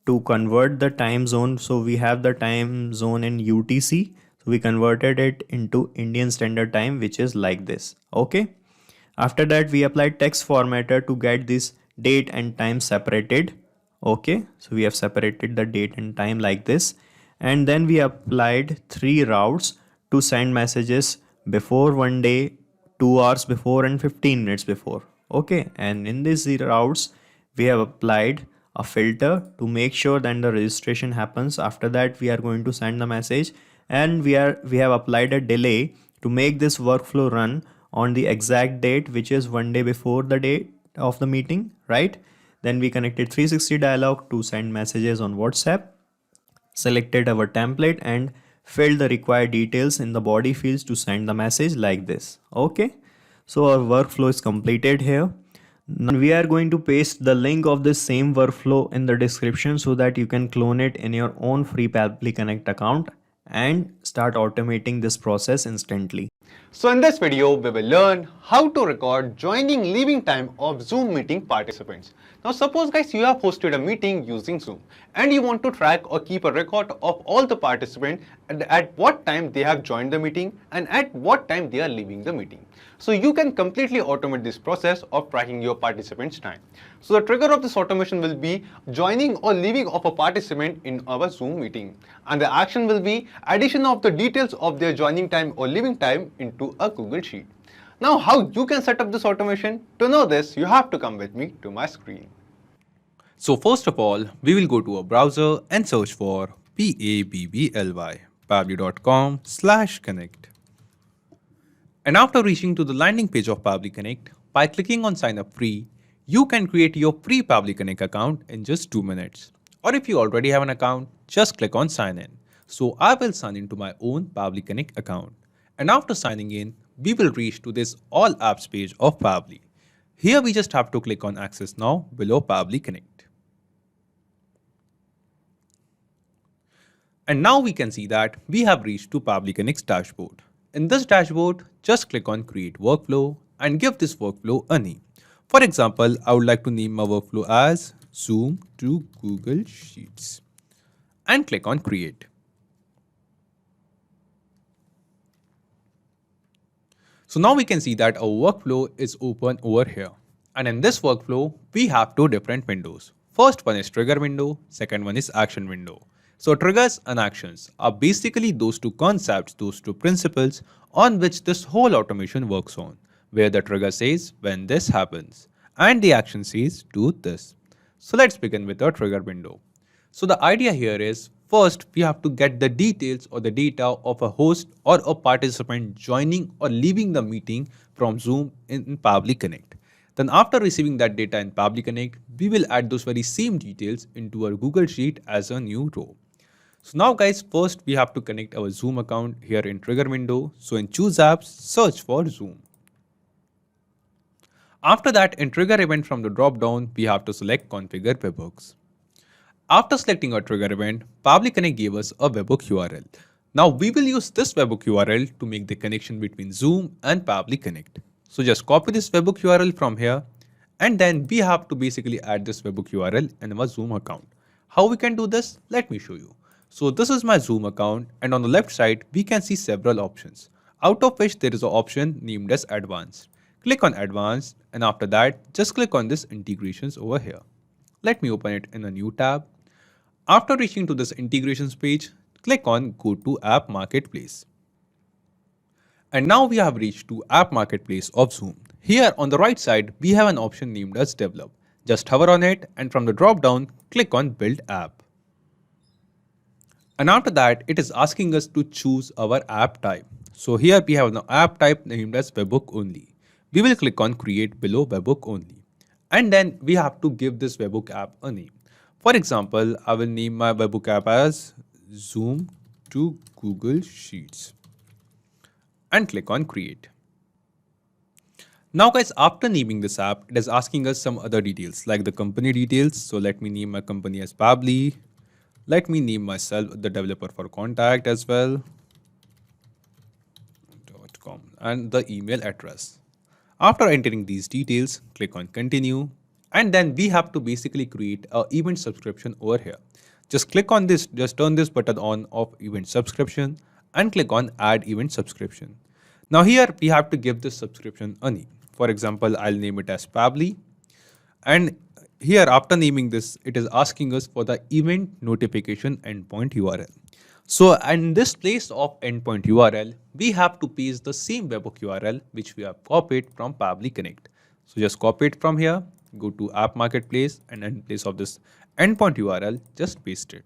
to convert the time zone. So we have the time zone in UTC, so we converted it into Indian Standard Time, which is like this. Okay, after that we applied text formatter to get this date and time separated. Okay, so we have separated the date and time like this. And then we applied 3 routes to send messages before 1 day, 2 hours before, and 15 minutes before. Okay, and in these routes we have applied a filter to make sure that the registration happens. After that we are going to send the message, and we have applied a delay to make this workflow run on the exact date, which is 1 day before the date of the meeting, right? Then we connected 360 dialog to send messages on WhatsApp, selected our template and filled the required details in the body fields to send the message like this. Okay, so our workflow is completed here. Now we are going to paste the link of this same workflow in the description so that you can clone it in your own free Pabbly Connect account and start automating this process instantly. So in this video, we will learn how to record joining leaving time of Zoom meeting participants. Now suppose guys you have hosted a meeting using Zoom and you want to track or keep a record of all the participants and at what time they have joined the meeting and at what time they are leaving the meeting. So you can completely automate this process of tracking your participants' time. So the trigger of this automation will be joining or leaving of a participant in our Zoom meeting. And the action will be addition of the details of their joining time or leaving time into a Google Sheet. Now how you can set up this automation? To know this, you have to come with me to my screen. So first of all, we will go to a browser and search for pabbly.com/connect. And after reaching to the landing page of Pabbly Connect, by clicking on sign up free, you can create your free Pabbly Connect account in just 2 minutes. Or if you already have an account, just click on sign in. So I will sign into my own Pabbly Connect account. And after signing in, we will reach to this all apps page of Pabbly. Here we just have to click on access now below Pabbly Connect. And now we can see that we have reached to Pabbly Connect's dashboard. In this dashboard, just click on create workflow and give this workflow a name. For example, I would like to name my workflow as Zoom to Google Sheets and click on create. So now we can see that our workflow is open over here. And in this workflow, we have two different windows. First one is trigger window, second one is action window. So triggers and actions are basically those two concepts, those two principles on which this whole automation works on, where the trigger says when this happens and the action says do this. So let's begin with our trigger window. So the idea here is first we have to get the details or the data of a host or a participant joining or leaving the meeting from Zoom in Pabbly Connect. Then after receiving that data in Pabbly Connect, we will add those very same details into our Google Sheet as a new row. So now guys, first we have to connect our Zoom account here in trigger window. So in choose apps, search for Zoom. After that, in trigger event from the drop down, we have to select configure webhooks. After selecting our trigger event, Pabbly Connect gave us a webhook URL. Now we will use this webhook URL to make the connection between Zoom and Pabbly Connect. So just copy this webhook URL from here and then we have to basically add this webhook URL in our Zoom account. How we can do this? Let me show you. So this is my Zoom account and on the left side, we can see several options, out of which there is an option named as advanced. Click on advanced and after that, just click on this integrations over here. Let me open it in a new tab. After reaching to this integrations page, click on go to app marketplace. And now we have reached to app marketplace of Zoom. Here on the right side, we have an option named as develop. Just hover on it and from the drop down, click on build app. And after that, it is asking us to choose our app type. So here we have an app type named as webhook only. We will click on create below webhook only. And then we have to give this webhook app a name. For example, I will name my webhook app as Zoom to Google Sheets and click on create. Now guys, after naming this app, it is asking us some other details like the company details. So let me name my company as Pabbly. Let me name myself the developer for contact as well. .com and the email address. After entering these details, click on continue. And then we have to basically create an event subscription over here. Just click on this, just turn this button on of event subscription and click on add event subscription. Now here we have to give this subscription a name. For example, I'll name it as Pabbly. And here after naming this, it is asking us for the event notification endpoint URL. So in this place of endpoint URL, we have to paste the same webhook URL which we have copied from Pabbly Connect. So just copy it from here, go to app marketplace and in place of this endpoint URL, just paste it.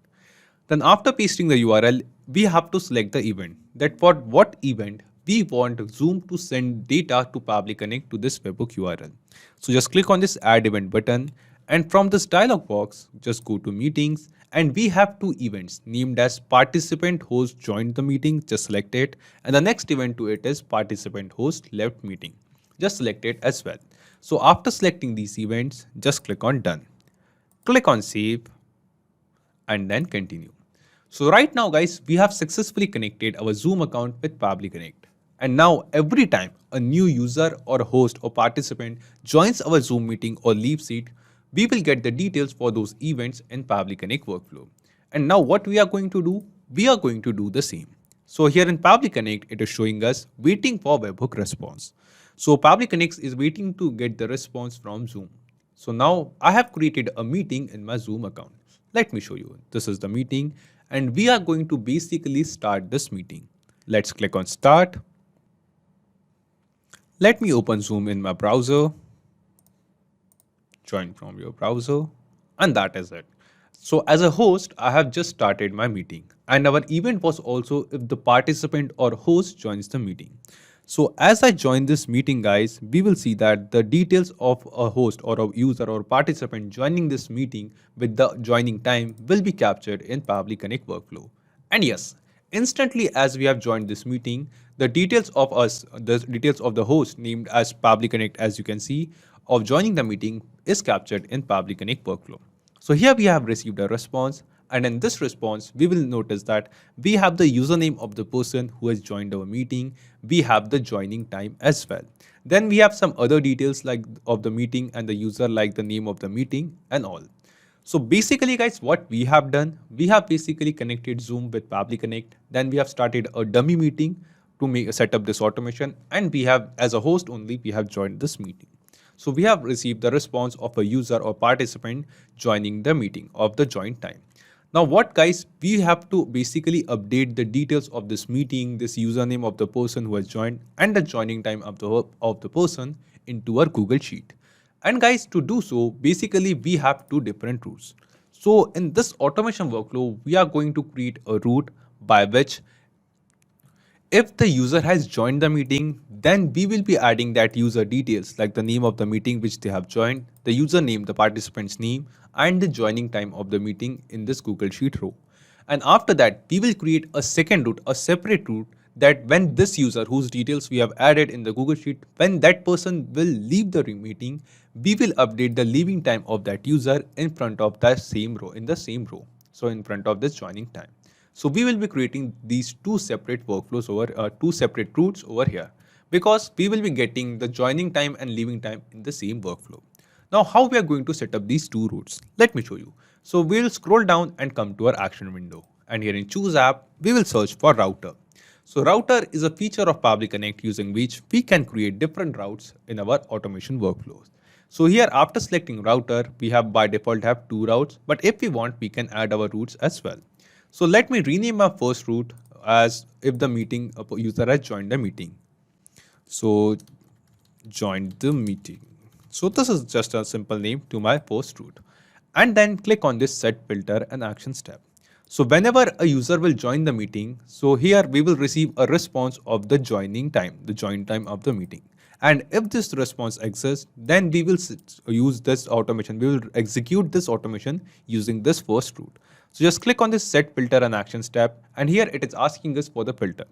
Then after pasting the URL, we have to select the event. That for what event we want Zoom to send data to Pabbly Connect to this webhook URL. So just click on this add event button. And from this dialog box, just go to meetings and we have two events named as participant host joined the meeting, just select it. And the next event to it is participant host left meeting, just select it as well. So after selecting these events, just click on done. Click on save and then continue. So right now guys, we have successfully connected our Zoom account with Pabbly Connect. And now every time a new user or host or participant joins our Zoom meeting or leaves it, we will get the details for those events in Pabbly Connect workflow. And now what we are going to do? We are going to do the same. So here in Pabbly Connect, it is showing us waiting for webhook response. So Pabbly Connect is waiting to get the response from Zoom. So now I have created a meeting in my Zoom account. Let me show you. This is the meeting and we are going to basically start this meeting. Let's click on start. Let me open Zoom in my browser. Join from your browser and that is it. So as a host, I have just started my meeting and our event was also if the participant or host joins the meeting. So as I join this meeting guys, we will see that the details of a host or a user or participant joining this meeting with the joining time will be captured in Pabbly Connect workflow. And yes, instantly as we have joined this meeting, the details of us, the details of the host named as Pabbly Connect as you can see of joining the meeting is captured in Pabbly Connect workflow. So here we have received a response and in this response, we will notice that we have the username of the person who has joined our meeting. We have the joining time as well. Then we have some other details like of the meeting and the user like the name of the meeting and all. So basically guys, what we have done, we have basically connected Zoom with Pabbly Connect. Then we have started a dummy meeting to set up this automation and we have as a host only, we have joined this meeting. So we have received the response of a user or participant joining the meeting of the joint time. Now what guys, we have to basically update the details of this meeting, this username of the person who has joined and the joining time of the person into our Google Sheet. And guys, to do so, basically we have two different routes. So in this automation workflow, we are going to create a route by which if the user has joined the meeting, then we will be adding that user details like the name of the meeting which they have joined, the username, the participant's name, and the joining time of the meeting in this Google Sheet row. And after that, we will create a second route, a separate route that when this user whose details we have added in the Google Sheet, when that person will leave the meeting, we will update the leaving time of that user in front of that same row, in the same row. So in front of this joining time. So we will be creating these two separate workflows over two separate routes over here because we will be getting the joining time and leaving time in the same workflow. Now how we are going to set up these two routes? Let me show you. So we will scroll down and come to our action window and here in choose app, we will search for router. So router is a feature of Pabbly Connect using which we can create different routes in our automation workflows. So here after selecting router, we have by default have two routes, but if we want, we can add our routes as well. So let me rename my first route as if the meeting user has joined the meeting. So joined the meeting. So this is just a simple name to my first route. And then click on this set filter and actions tab. So whenever a user will join the meeting, so here we will receive a response of the joining time, the join time of the meeting. And if this response exists, then we will use this automation. We will execute this automation using this first route. So just click on this set filter and actions tab and here it is asking us for the filter.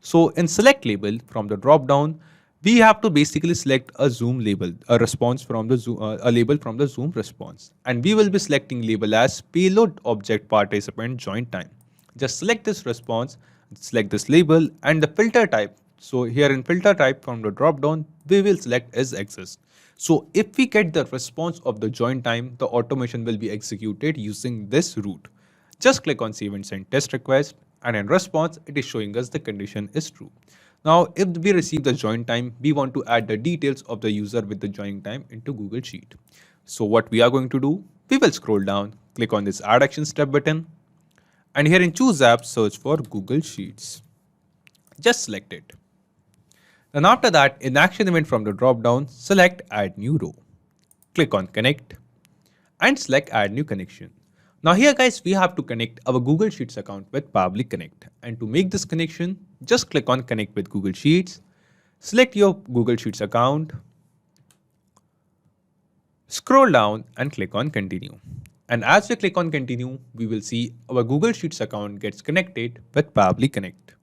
So in select label from the drop down, we have to basically select a Zoom label, a response from the Zoom, a label from the Zoom response. And we will be selecting label as payload object participant join time. Just select this response, select this label and the filter type. So here in filter type from the drop down, we will select as exist. So if we get the response of the join time, the automation will be executed using this route. Just click on save and send test request and in response, it is showing us the condition is true. Now, if we receive the join time, we want to add the details of the user with the joining time into Google Sheet. So what we are going to do, we will scroll down, click on this add action step button and here in choose app, search for Google Sheets. Just select it. And after that, in action event from the drop down, select add new row. Click on connect and select add new connection. Now here guys, we have to connect our Google Sheets account with Pabbly Connect. And to make this connection, just click on connect with Google Sheets, select your Google Sheets account, scroll down and click on continue. And as we click on continue, we will see our Google Sheets account gets connected with Pabbly Connect.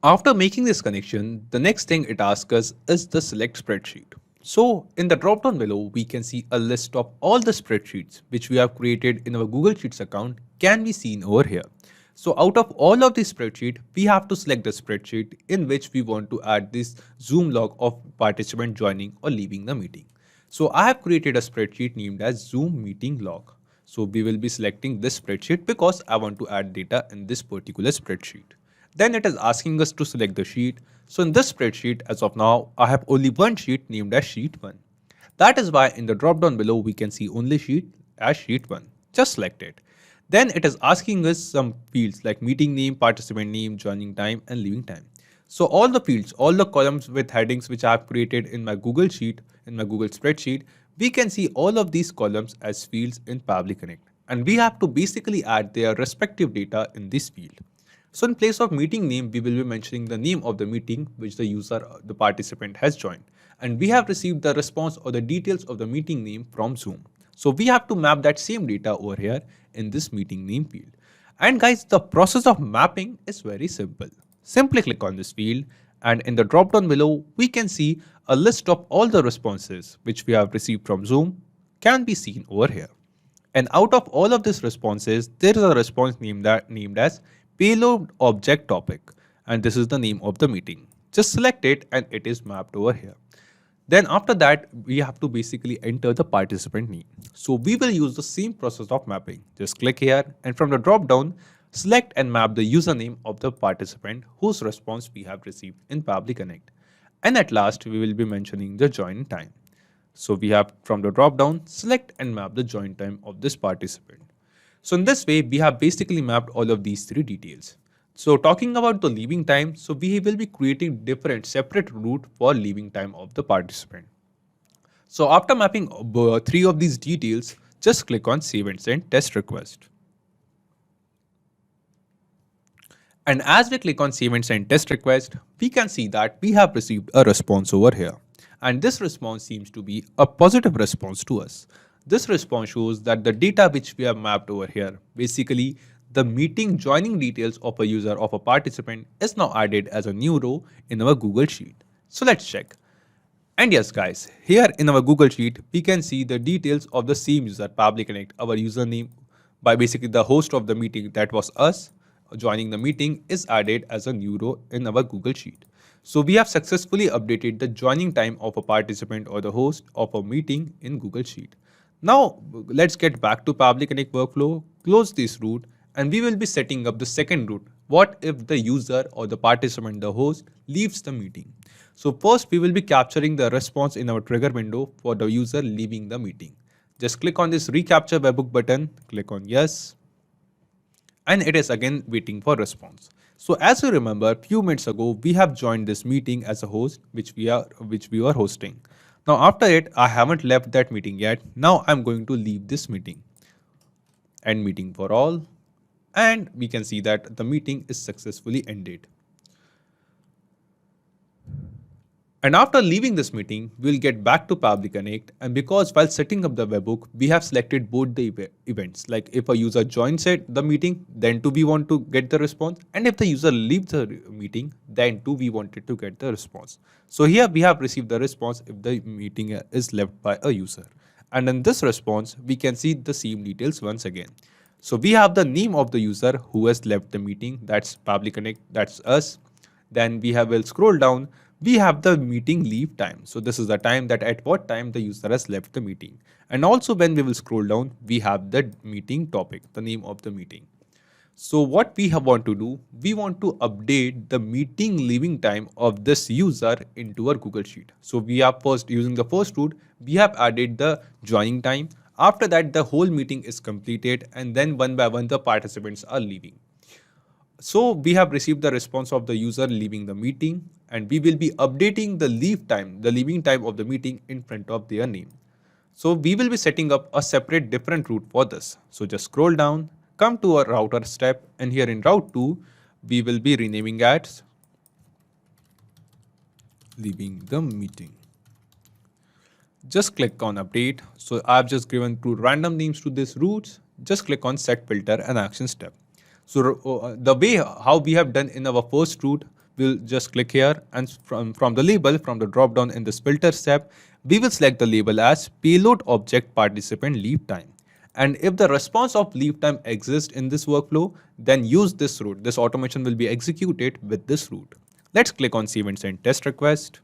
After making this connection, the next thing it asks us is the select spreadsheet. So in the drop down below, we can see a list of all the spreadsheets which we have created in our Google Sheets account can be seen over here. So out of all of this spreadsheet, we have to select the spreadsheet in which we want to add this Zoom log of participant joining or leaving the meeting. So I have created a spreadsheet named as Zoom meeting log. So we will be selecting this spreadsheet because I want to add data in this particular spreadsheet. Then it is asking us to select the sheet. So in this spreadsheet, as of now, I have only one sheet named as sheet 1. That is why in the drop down below, we can see only sheet as sheet 1. Just select it. Then it is asking us some fields like meeting name, participant name, joining time and leaving time. So all the fields, all the columns with headings which I have created in my Google Sheet, in my Google spreadsheet, we can see all of these columns as fields in Pabbly Connect. And we have to basically add their respective data in this field. So in place of meeting name, we will be mentioning the name of the meeting which the user, the participant has joined. And we have received the response or the details of the meeting name from Zoom. So we have to map that same data over here in this meeting name field. And guys, the process of mapping is very simple. Simply click on this field and in the drop down below, we can see a list of all the responses which we have received from Zoom can be seen over here. And out of all of these responses, there is a response named as payload object topic. And this is the name of the meeting. Just select it and it is mapped over here. Then after that, we have to basically enter the participant name. So we will use the same process of mapping. Just click here and from the drop down, select and map the username of the participant whose response we have received in Pabbly Connect. And at last, we will be mentioning the join time. So we have from the drop down, select and map the join time of this participant. So in this way, we have basically mapped all of these three details. So talking about the leaving time, so we will be creating different separate route for leaving time of the participant. So after mapping three of these details, just click on save and send test request. And as we click on save and send test request, we can see that we have received a response over here. And this response seems to be a positive response to us. This response shows that the data which we have mapped over here, basically the meeting joining details of a user of a participant is now added as a new row in our Google Sheet. So let's check. And yes guys, here in our Google Sheet, we can see the details of the same user, Pabbly Connect, our username by basically the host of the meeting, that was us, joining the meeting is added as a new row in our Google Sheet. So we have successfully updated the joining time of a participant or the host of a meeting in Google Sheet. Now let's get back to Pabbly Connect workflow, close this route, and we will be setting up the second route. What if the user or the participant, the host, leaves the meeting? So first we will be capturing the response in our trigger window for the user leaving the meeting. Just click on this recapture webhook button, click on yes, and it is again waiting for response. So as you remember, a few minutes ago, we have joined this meeting as a host, which we were hosting. Now after it, I haven't left that meeting yet. Now I'm going to leave this meeting. End meeting for all. And we can see that the meeting is successfully ended. And after leaving this meeting, we'll get back to Pabbly Connect. And because while setting up the webhook, we have selected both the events. Like if a user joins the meeting, then too we want to get the response. And if the user leaves the meeting, then too we wanted to get the response. So here we have received the response if the meeting is left by a user. And in this response, we can see the same details once again. So we have the name of the user who has left the meeting. That's Pabbly Connect, that's us. Then we'll scroll down. We have the meeting leave time. So this is the time that at what time the user has left the meeting. And also when we will scroll down, we have the meeting topic, the name of the meeting. So what we want to do, we want to update the meeting leaving time of this user into our Google Sheet. So we are first using the first route, we have added the joining time. After that, the whole meeting is completed and then one by one the participants are leaving. So we have received the response of the user leaving the meeting and we will be updating the leave time, the leaving time of the meeting in front of their name. So we will be setting up a separate different route for this. So just scroll down, come to our router step, and here in route 2, we will be renaming as leaving the meeting. Just click on update. So I've just given two random names to these routes. Just click on set filter and action step. So the way how we have done in our first route, we'll just click here and from the label, from the drop down in this filter step, we will select the label as payload object participant leave time. And if the response of leave time exists in this workflow, then use this route. This automation will be executed with this route. Let's click on save and send test request.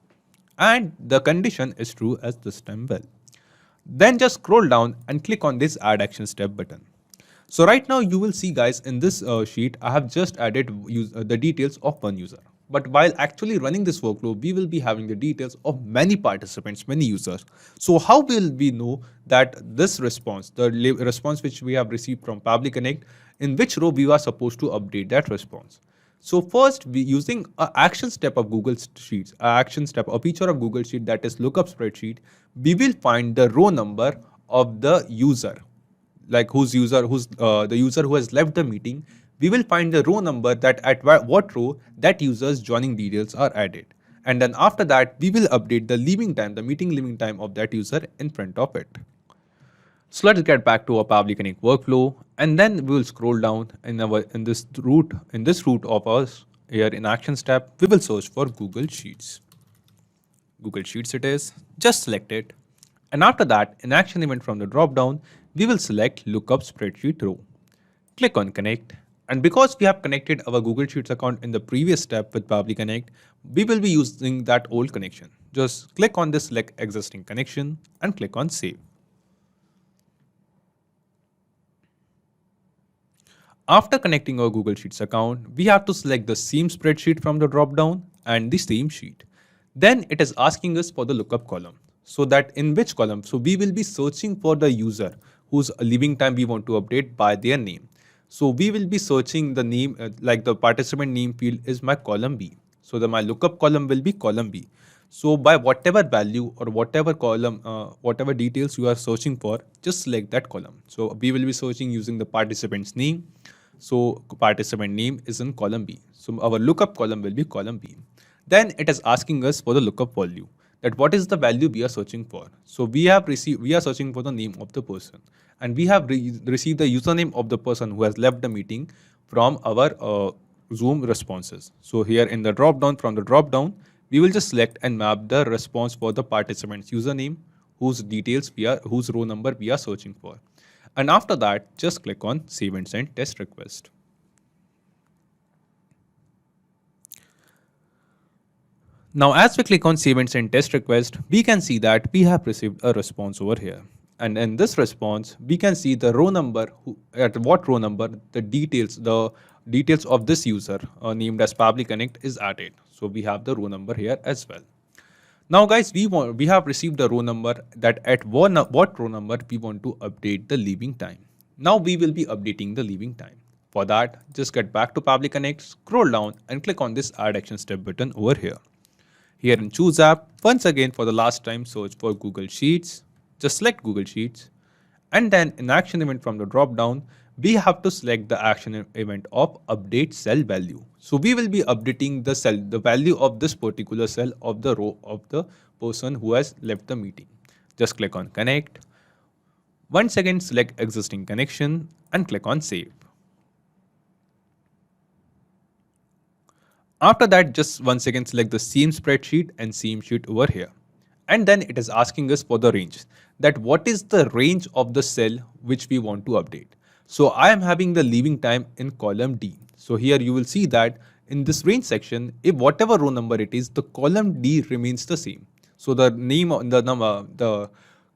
And the condition is true as this time well. Then just scroll down and click on this add action step button. So right now you will see guys in this sheet, I have just added the details of one user. But while actually running this workflow, we will be having the details of many participants, many users. So how will we know that this response, the response which we have received from Pabbly Connect, in which row we are supposed to update that response? So first, we using an action step of Google Sheets, a feature of Google Sheet that is lookup spreadsheet, we will find the row number of the user, like the user who has left the meeting. We will find the row number that at what row that user's joining details are added. And then after that, we will update the leaving time, the meeting leaving time of that user in front of it. So let's get back to our Pabbly Connect workflow, and then we will scroll down in this route of us here in Actions tab. We will search for Google Sheets. Google Sheets it is. Just select it, and after that, in Action Event from the drop down, we will select Lookup Spreadsheet row. Click on Connect, and because we have connected our Google Sheets account in the previous step with Pabbly Connect, we will be using that old connection. Just click on this Select Existing Connection and click on Save. After connecting our Google Sheets account, we have to select the same spreadsheet from the drop-down and the same sheet. Then it is asking us for the lookup column. So that in which column? So we will be searching for the user whose leaving time we want to update by their name. So we will be searching the name, like the participant name field is my column B. So my lookup column will be column B. So by whatever value or whatever column, whatever details you are searching for, just select that column. So we will be searching using the participant's name. So participant name is in column B. So our lookup column will be column B. Then it is asking us for the lookup value, that what is the value we are searching for. So we are searching for the name of the person, and we have received the username of the person who has left the meeting from our Zoom responses. So here in the drop down, from the drop down, we will just select and map the response for the participant's username, whose row number we are searching for. And after that, just click on Save and Send Test Request. Now, as we click on Save and Send Test Request, we can see that we have received a response over here. And in this response, we can see the row number, at what row number the details of this user named as Pabbly Connect is added. So we have the row number here as well. Now guys, we have received a row number that at what row number we want to update the leaving time. Now we will be updating the leaving time. For that, just get back to Pabbly Connect, scroll down and click on this Add Action Step button over here. Here in Choose App, once again for the last time, search for Google Sheets. Just select Google Sheets, and then in Action Event from the drop down, we have to select the action event of Update Cell Value. So we will be updating the value of this particular cell of the row of the person who has left the meeting. Just click on Connect. Once again, select Existing Connection and click on Save. After that, just once again select the same spreadsheet and same sheet over here. And then it is asking us for the range, that what is the range of the cell which we want to update. So I am having the leaving time in column D. So here you will see that in this range section, if whatever row number it is, the column D remains the same. So the name of the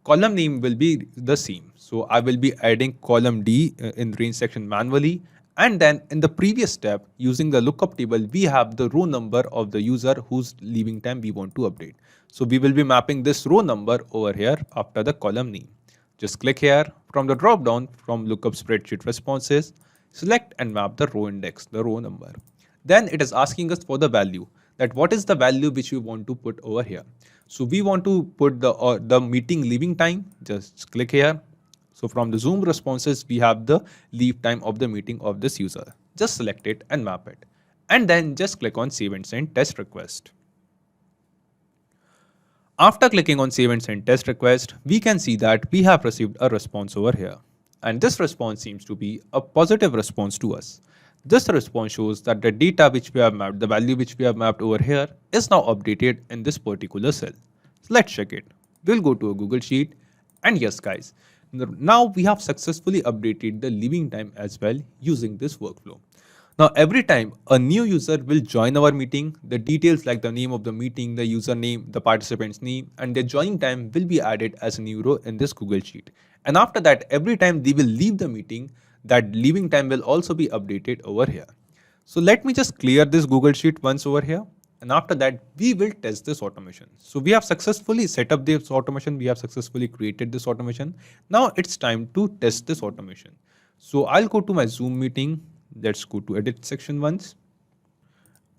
column name will be the same. So I will be adding column D in range section manually. And then in the previous step, using the lookup table, we have the row number of the user whose leaving time we want to update. So we will be mapping this row number over here after the column name. Just click here from the drop down from lookup spreadsheet responses, select and map the row index, the row number. Then it is asking us for the value, that what is the value which we want to put over here. So we want to put the meeting leaving time. Just click here. So from the Zoom responses, we have the leave time of the meeting of this user. Just select it and map it. And then just click on Save and Send Test Request. After clicking on Save and Send Test Request, we can see that we have received a response over here. And this response seems to be a positive response to us. This response shows that the data which we have mapped, the value which we have mapped over here, is now updated in this particular cell. So let's check it. We'll go to a Google Sheet. And yes guys, Now we have successfully updated the leaving time as well using this workflow. Now every time a new user will join our meeting, the details like the name of the meeting, the username, the participant's name, and their joining time will be added as a new row in this Google Sheet. And after that, every time they will leave the meeting, that leaving time will also be updated over here. So let me just clear this Google Sheet once over here. And after that, we will test this automation. So we have successfully set up this automation. We have successfully created this automation. Now it's time to test this automation. So I'll go to my Zoom meeting. Let's go to edit section once.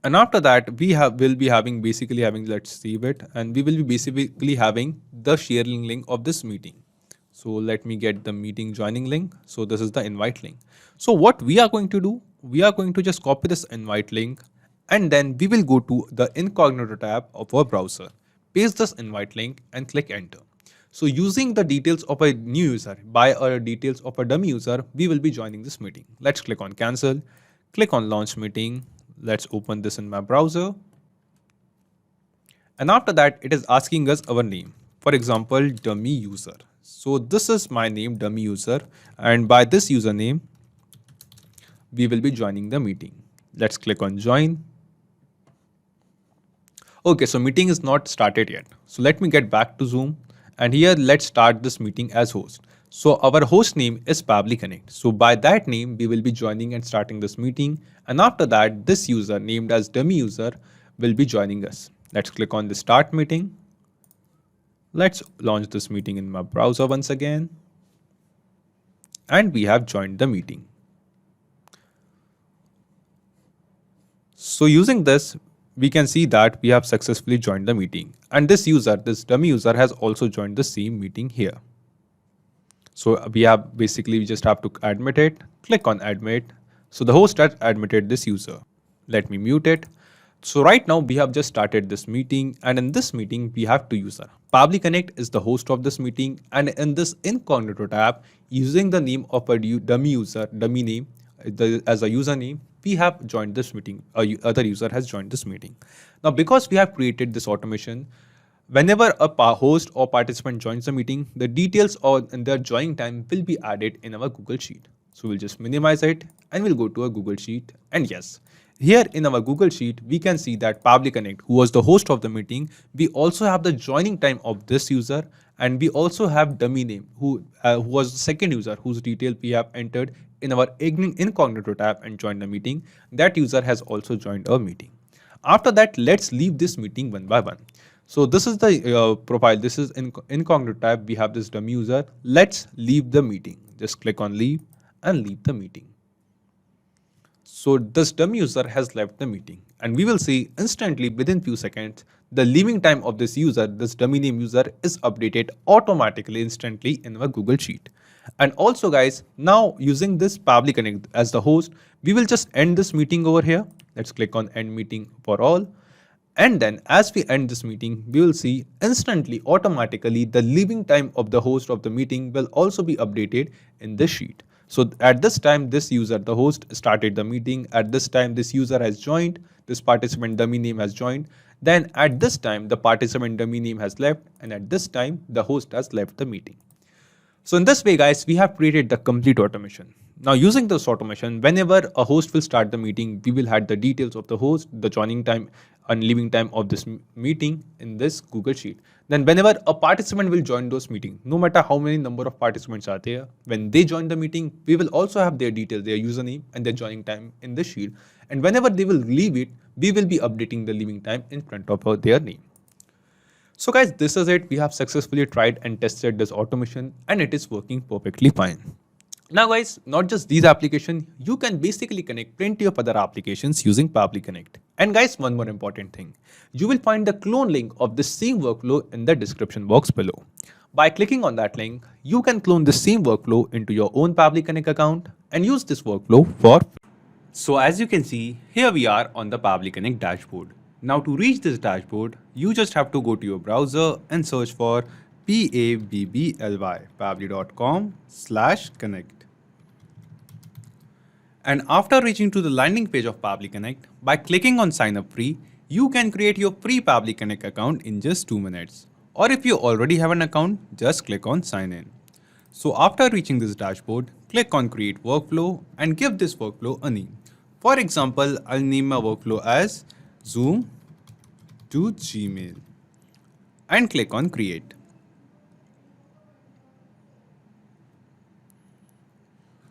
And after that, will be having let's save it. And we will be basically having the sharing link of this meeting. So let me get the meeting joining link. So this is the invite link. So what we are going to do, we are going to just copy this invite link and then we will go to the incognito tab of our browser, paste this invite link and click enter. So using the details of a new user by our details of a dummy user, we will be joining this meeting. Let's click on cancel, click on launch meeting. Let's open this in my browser. And after that, it is asking us our name. For example, dummy user. So this is my name, dummy user. And by this username, we will be joining the meeting. Let's click on join. Okay, so meeting is not started yet. So let me get back to Zoom. And here, let's start this meeting as host. So our host name is Pabbly Connect. So by that name, we will be joining and starting this meeting. And after that, this user named as dummy user will be joining us. Let's click on the start meeting. Let's launch this meeting in my browser once again. And we have joined the meeting. So using this, we can see that we have successfully joined the meeting. And this dummy user has also joined the same meeting here. So we just have to admit it, click on admit. So the host has admitted this user. Let me mute it. So right now we have just started this meeting, and in this meeting we have two users. Pabbly Connect is the host of this meeting, and in this incognito tab, using the name of a dummy user, dummy name as a username, we have joined this meeting. Other user has joined this meeting. Now because we have created this automation, whenever a host or participant joins the meeting, the details and their joining time will be added in our Google Sheet. So we'll just minimize it and we'll go to a Google Sheet. And yes, here in our Google Sheet, we can see that Pabbly Connect, who was the host of the meeting, we also have the joining time of this user, and we also have dummy name, who was the second user whose detail we have entered in our incognito tab and joined the meeting. That user has also joined our meeting. After that, let's leave this meeting one by one. So this is the profile. This is in incognito tab. We have this dummy user. Let's leave the meeting. Just click on leave and leave the meeting. So this dummy user has left the meeting, and we will see instantly within few seconds, the leaving time of this user, this dummy name user, is updated automatically instantly in our Google Sheet. And also guys, now using this Pabbly Connect as the host, we will just end this meeting over here. Let's click on end meeting for all. And then as we end this meeting, we will see instantly, automatically, the leaving time of the host of the meeting will also be updated in this sheet. So at this time, this user, the host, started the meeting. At this time, this user has joined. This participant dummy name has joined. Then at this time, the participant dummy name has left. And at this time, the host has left the meeting. So in this way, guys, we have created the complete automation. Now using this automation, whenever a host will start the meeting, we will have the details of the host, the joining time and leaving time of this meeting in this Google Sheet. Then whenever a participant will join those meetings, no matter how many number of participants are there, when they join the meeting, we will also have their details, their username and their joining time in this sheet. And whenever they will leave it, we will be updating the leaving time in front of their name. So guys, this is it. We have successfully tried and tested this automation and it is working perfectly fine. Now guys, not just these applications, you can basically connect plenty of other applications using Pabbly Connect. And guys, one more important thing. You will find the clone link of the same workflow in the description box below. By clicking on that link, you can clone the same workflow into your own Pabbly Connect account and use this workflow for free. So as you can see, here we are on the Pabbly Connect dashboard. Now to reach this dashboard, you just have to go to your browser and search for Pabbly, pabbly.com/connect. And after reaching to the landing page of Pabbly Connect, by clicking on sign up free, you can create your free Pabbly Connect account in just 2 minutes. Or if you already have an account, just click on sign in. So after reaching this dashboard, click on create workflow and give this workflow a name. For example, I'll name my workflow as Zoom to Gmail and click on create.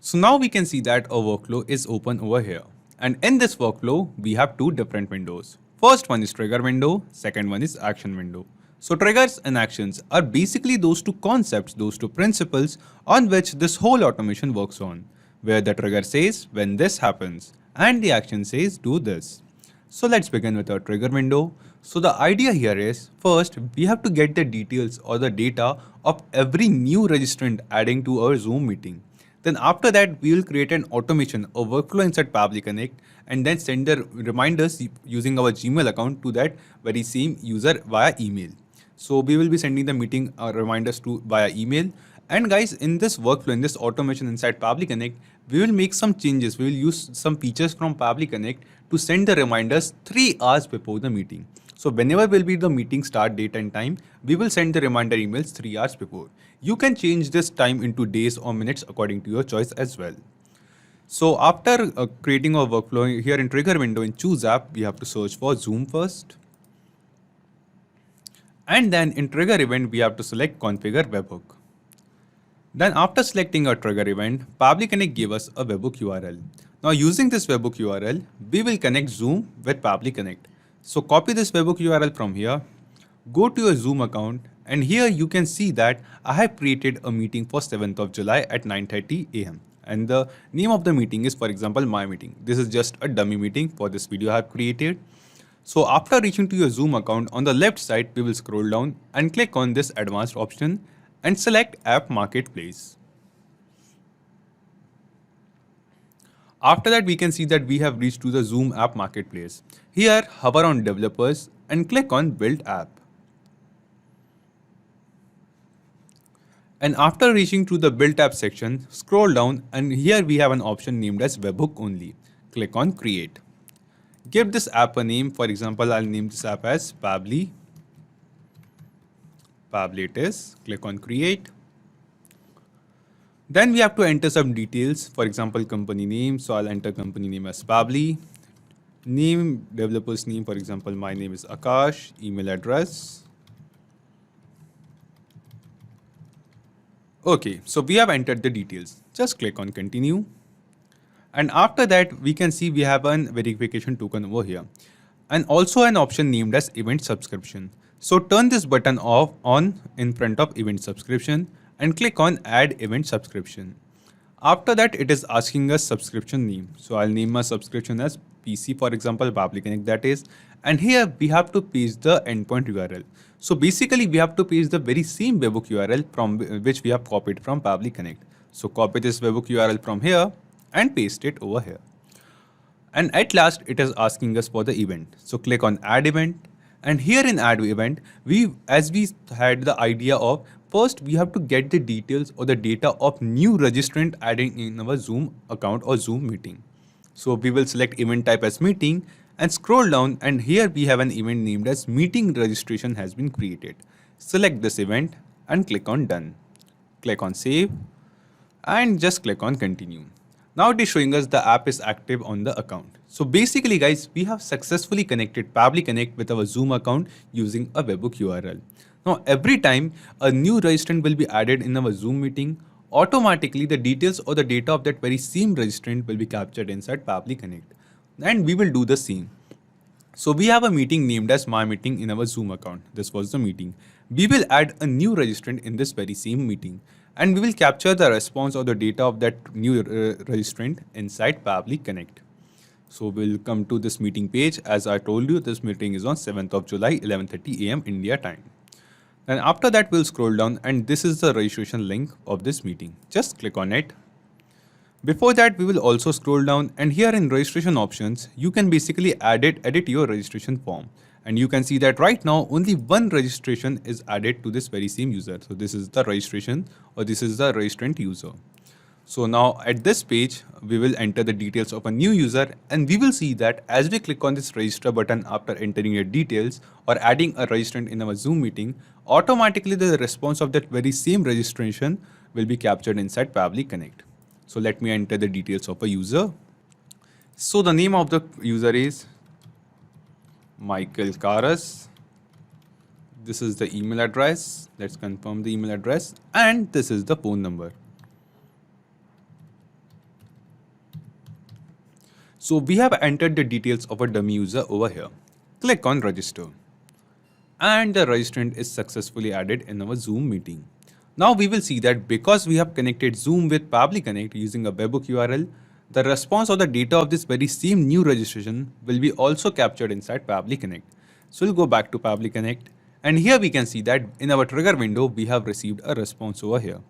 So now we can see that our workflow is open over here. And in this workflow, we have two different windows. First one is trigger window, second one is action window. So triggers and actions are basically those two concepts, those two principles on which this whole automation works on, where the trigger says when this happens and the action says do this. So let's begin with our trigger window. So the idea here is, first we have to get the details or the data of every new registrant adding to our Zoom meeting. Then after that, we will create an automation, a workflow inside Pabbly Connect, and then send the reminders using our Gmail account to that very same user via email. So we will be sending the meeting reminders to via email. And guys, in this workflow, in this automation inside Pabbly Connect, we will make some changes. We will use some features from Pabbly Connect to send the reminders 3 hours before the meeting. So whenever will be the meeting start date and time, we will send the reminder emails 3 hours before. You can change this time into days or minutes according to your choice as well. So after creating our workflow here in trigger window in choose app, we have to search for Zoom first. And then in trigger event, we have to select configure webhook. Then after selecting our trigger event, Pabbly Connect gave us a webhook URL. Now using this webhook URL, we will connect Zoom with Pabbly Connect. So copy this webhook URL from here, go to your Zoom account, and here you can see that I have created a meeting for 7th of July at 9:30 a.m. And the name of the meeting is, for example, my meeting. This is just a dummy meeting for this video I have created. So after reaching to your Zoom account, on the left side, we will scroll down and click on this advanced option and select App Marketplace. After that, we can see that we have reached to the Zoom App Marketplace. Here, hover on Developers and click on Build App. And after reaching to the Build App section, scroll down and here we have an option named as Webhook Only. Click on Create. Give this app a name. For example, I'll name this app as Pabbly. Pabbly it is. Click on Create. Then we have to enter some details. For example, company name. So I'll enter company name as Pabbly. Name, developer's name. For example, my name is Akash. Email address. Okay, so we have entered the details. Just click on continue. And after that, we can see we have an verification token over here. And also an option named as event subscription. So turn this button on in front of event subscription and click on add event subscription. After that, it is asking us subscription name. So I'll name my subscription as PC, for example, Pabbly Connect that is. And here we have to paste the endpoint URL. So basically we have to paste the very same webhook URL from which we have copied from Pabbly Connect. So copy this webhook URL from here and paste it over here. And at last it is asking us for the event. So click on add event. And here in add event, as we had the idea of first we have to get the details or the data of new registrant adding in our Zoom account or Zoom meeting. So we will select event type as meeting and scroll down, and here we have an event named as meeting registration has been created. Select this event and click on done. Click on save and just click on continue. Now it is showing us the app is active on the account. So basically guys, we have successfully connected Pabbly Connect with our Zoom account using a webhook URL. Now every time a new registrant will be added in our Zoom meeting, automatically the details or the data of that very same registrant will be captured inside Pabbly Connect. And we will do the same. So we have a meeting named as my meeting in our Zoom account. This was the meeting. We will add a new registrant in this very same meeting. And we will capture the response or the data of that new registrant inside Pabbly Connect. So we'll come to this meeting page. As I told you, this meeting is on 7th of July, 11:30 a.m. India time. And after that, we'll scroll down and this is the registration link of this meeting. Just click on it. Before that, we will also scroll down and here in registration options, you can basically edit your registration form. And you can see that right now, only one registration is added to this very same user. So this is the registration or this is the registrant user. So now at this page, we will enter the details of a new user and we will see that as we click on this register button after entering your details or adding a registrant in our Zoom meeting, automatically the response of that very same registration will be captured inside Pabbly Connect. So let me enter the details of a user. So the name of the user is Michael Karas. This is the email address. Let's confirm the email address. And this is the phone number. So we have entered the details of a dummy user over here. Click on register. And the registrant is successfully added in our Zoom meeting. Now we will see that because we have connected Zoom with Pabbly Connect using a webhook URL, the response or the data of this very same new registration will be also captured inside Pabbly Connect. So we'll go back to Pabbly Connect, and here we can see that in our trigger window, we have received a response over here.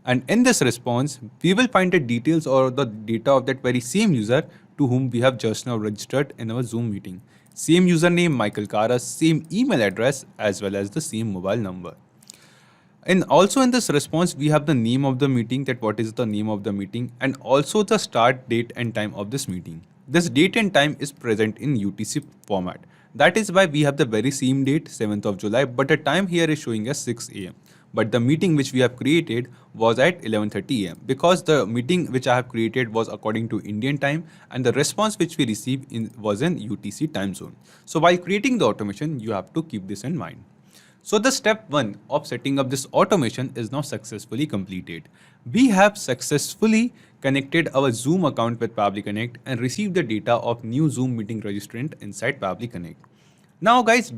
And in this response, we will find the details or the data of that very same user to whom we have just now registered in our Zoom meeting. Same username, Michael Karas, same email address, as well as the same mobile number. And also in this response, we have the name of the meeting, that what is the name of the meeting, and also the start date and time of this meeting. This date and time is present in UTC format. That is why we have the very same date, 7th of July, but the time here is showing as 6 a.m. But the meeting which we have created was at 11:30 a.m. because the meeting which I have created was according to Indian time, and the response which we received was in UTC time zone. So while creating the automation, you have to keep this in mind. So the step 1 of setting up this automation is now successfully completed. We have successfully connected our Zoom account with Pabbly Connect and received the data of new Zoom meeting registrant inside Pabbly Connect. Now guys,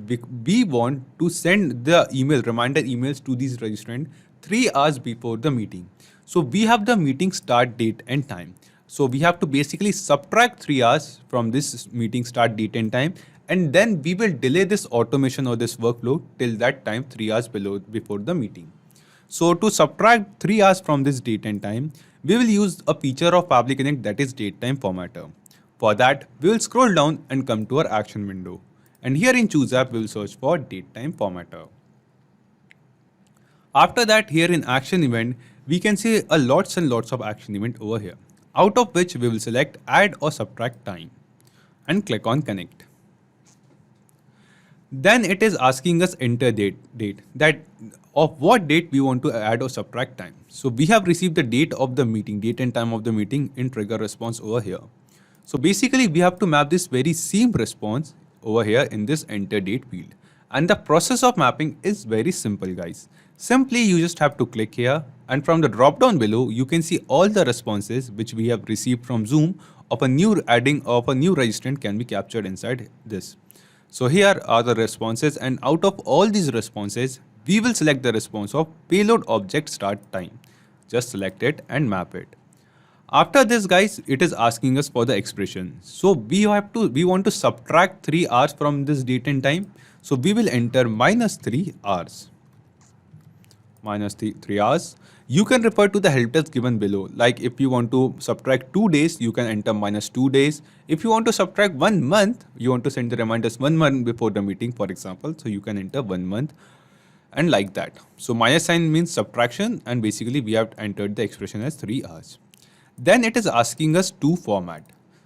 we want to send the reminder emails to these registrants 3 hours before the meeting. So we have the meeting start date and time. So we have to basically subtract 3 hours from this meeting start date and time, and then we will delay this automation or this workflow till that time 3 hours before the meeting. So to subtract 3 hours from this date and time, we will use a feature of Pabbly Connect, that is date time formatter. For that, we will scroll down and come to our action window. And here in choose app, we will search for date time formatter. After that, here in action event, we can see a lots and lots of action event over here, out of which we will select add or subtract time and click on connect. Then it is asking us enter date that of what date we want to add or subtract time. So we have received the date of the meeting, date and time of the meeting in trigger response over here. So basically we have to map this very same response over here in this enter date field. And the process of mapping is very simple, guys. Simply you just have to click here, and from the drop down below you can see all the responses which we have received from Zoom of a new adding of a new registrant can be captured inside this. So here are the responses, and out of all these responses, we will select the response of payload object start time. Just select it and map it. After this, guys, it is asking us for the expression. So we want to subtract 3 hours from this date and time. So we will enter -3 hours. -3 hours. You can refer to the help desk given below. Like if you want to subtract 2 days, you can enter -2 days. If you want to subtract 1 month, you want to send the reminders 1 month before the meeting, for example. So you can enter 1 month and like that. So minus sign means subtraction, and basically we have entered the expression as 3 hours. Then it is asking us to format.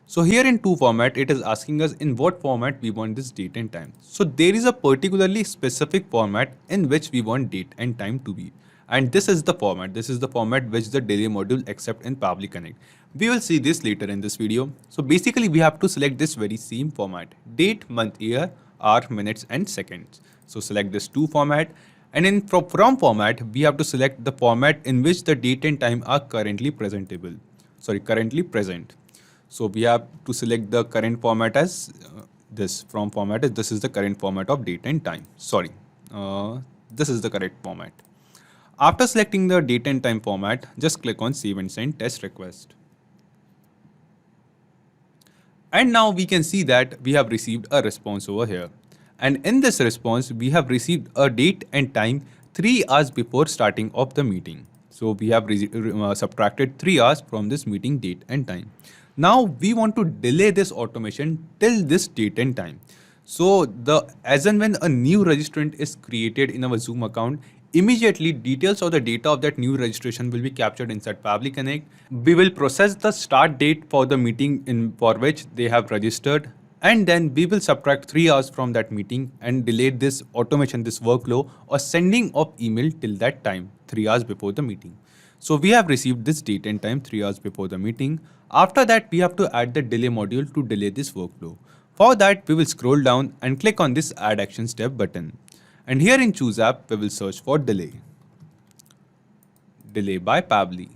So here in to format, it is asking us in what format we want this date and time. So there is a particularly specific format in which we want date and time to be. And this is the format. This is the format which the delay module accepts in Pabbly Connect. We will see this later in this video. So basically we have to select this very same format: date, month, year, hour, minutes, and seconds. So select this to format. And in from format, we have to select the format in which the date and time are currently present. So we have to select the current format as this. From format, this is the current format of date and time. This is the correct format. After selecting the date and time format, just click on save and send test request. And now we can see that we have received a response over here. And in this response, we have received a date and time 3 hours before starting of the meeting. So we have subtracted 3 hours from this meeting date and time. Now we want to delay this automation till this date and time. So as and when a new registrant is created in our Zoom account, immediately details of the data of that new registration will be captured inside Pabbly Connect. We will process the start date for the meeting for which they have registered, and then we will subtract 3 hours from that meeting and delay this automation, this workflow or sending of email till that time, 3 hours before the meeting. So we have received this date and time 3 hours before the meeting. After that, we have to add the delay module to delay this workflow. For that, we will scroll down and click on this Add Action Step button. And here in Choose App, we will search for delay. Delay by Pabbly.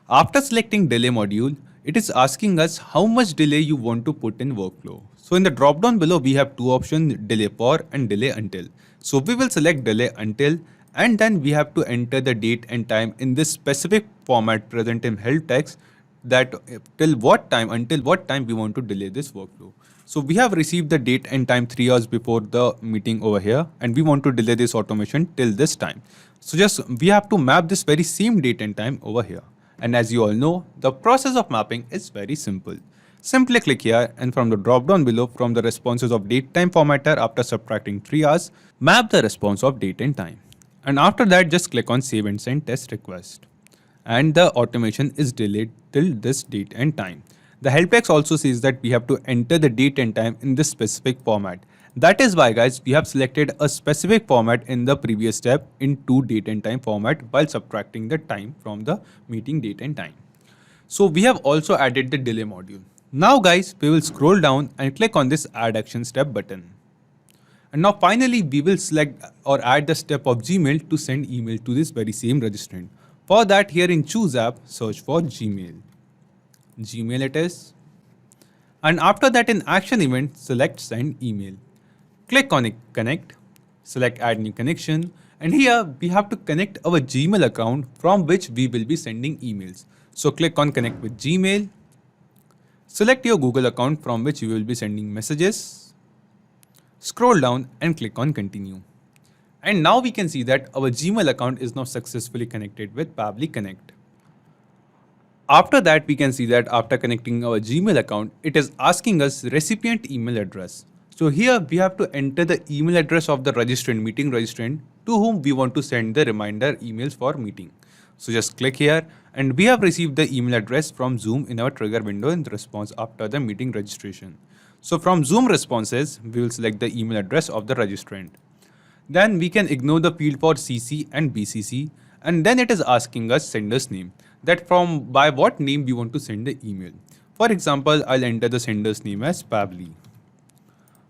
After selecting delay module, it is asking us how much delay you want to put in workflow. So in the drop down below, we have two options, delay for and delay until. So we will select delay until, and then we have to enter the date and time in this specific format present in help text, that until what time we want to delay this workflow. So we have received the date and time 3 hours before the meeting over here, and we want to delay this automation till this time. So just we have to map this very same date and time over here. And as you all know, the process of mapping is very simple. Simply click here, and from the drop down below, from the responses of date time formatter, after subtracting 3 hours, map the response of date and time. And after that, just click on save and send test request. And the automation is delayed till this date and time. The help text also says that we have to enter the date and time in this specific format. That is why, guys, we have selected a specific format in the previous step into date and time format while subtracting the time from the meeting date and time. So we have also added the delay module. Now, guys, we will scroll down and click on this Add Action Step button. And now finally, we will select or add the step of Gmail to send email to this very same registrant. For that, here in Choose App, search for Gmail. Gmail it is. And after that, in Action Event, select Send Email. Click on Connect, select Add New Connection, and here we have to connect our Gmail account from which we will be sending emails. So click on Connect with Gmail. Select your Google account from which you will be sending messages. Scroll down and click on Continue. And now we can see that our Gmail account is now successfully connected with Pabbly Connect. After that, we can see that after connecting our Gmail account, it is asking us recipient email address. So here we have to enter the email address of the registrant, meeting registrant, to whom we want to send the reminder emails for meeting. So just click here, and we have received the email address from Zoom in our trigger window in the response after the meeting registration. So from Zoom responses, we will select the email address of the registrant. Then we can ignore the field for CC and BCC, and then it is asking us sender's name, that from by what name we want to send the email. For example, I'll enter the sender's name as Pabbly.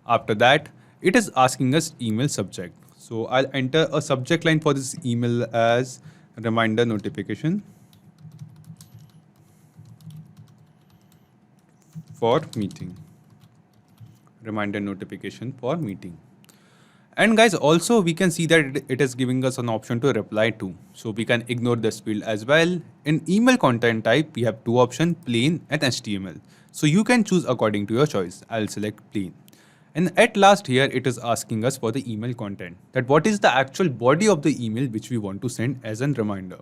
After that, it is asking us email subject. So I'll enter a subject line for this email as reminder notification for meeting. Reminder notification for meeting. And guys, also we can see that it is giving us an option to reply to. So we can ignore this field as well. In email content type, we have two options, plain and HTML. So you can choose according to your choice. I'll select plain. And at last here, it is asking us for the email content, that what is the actual body of the email which we want to send as a reminder.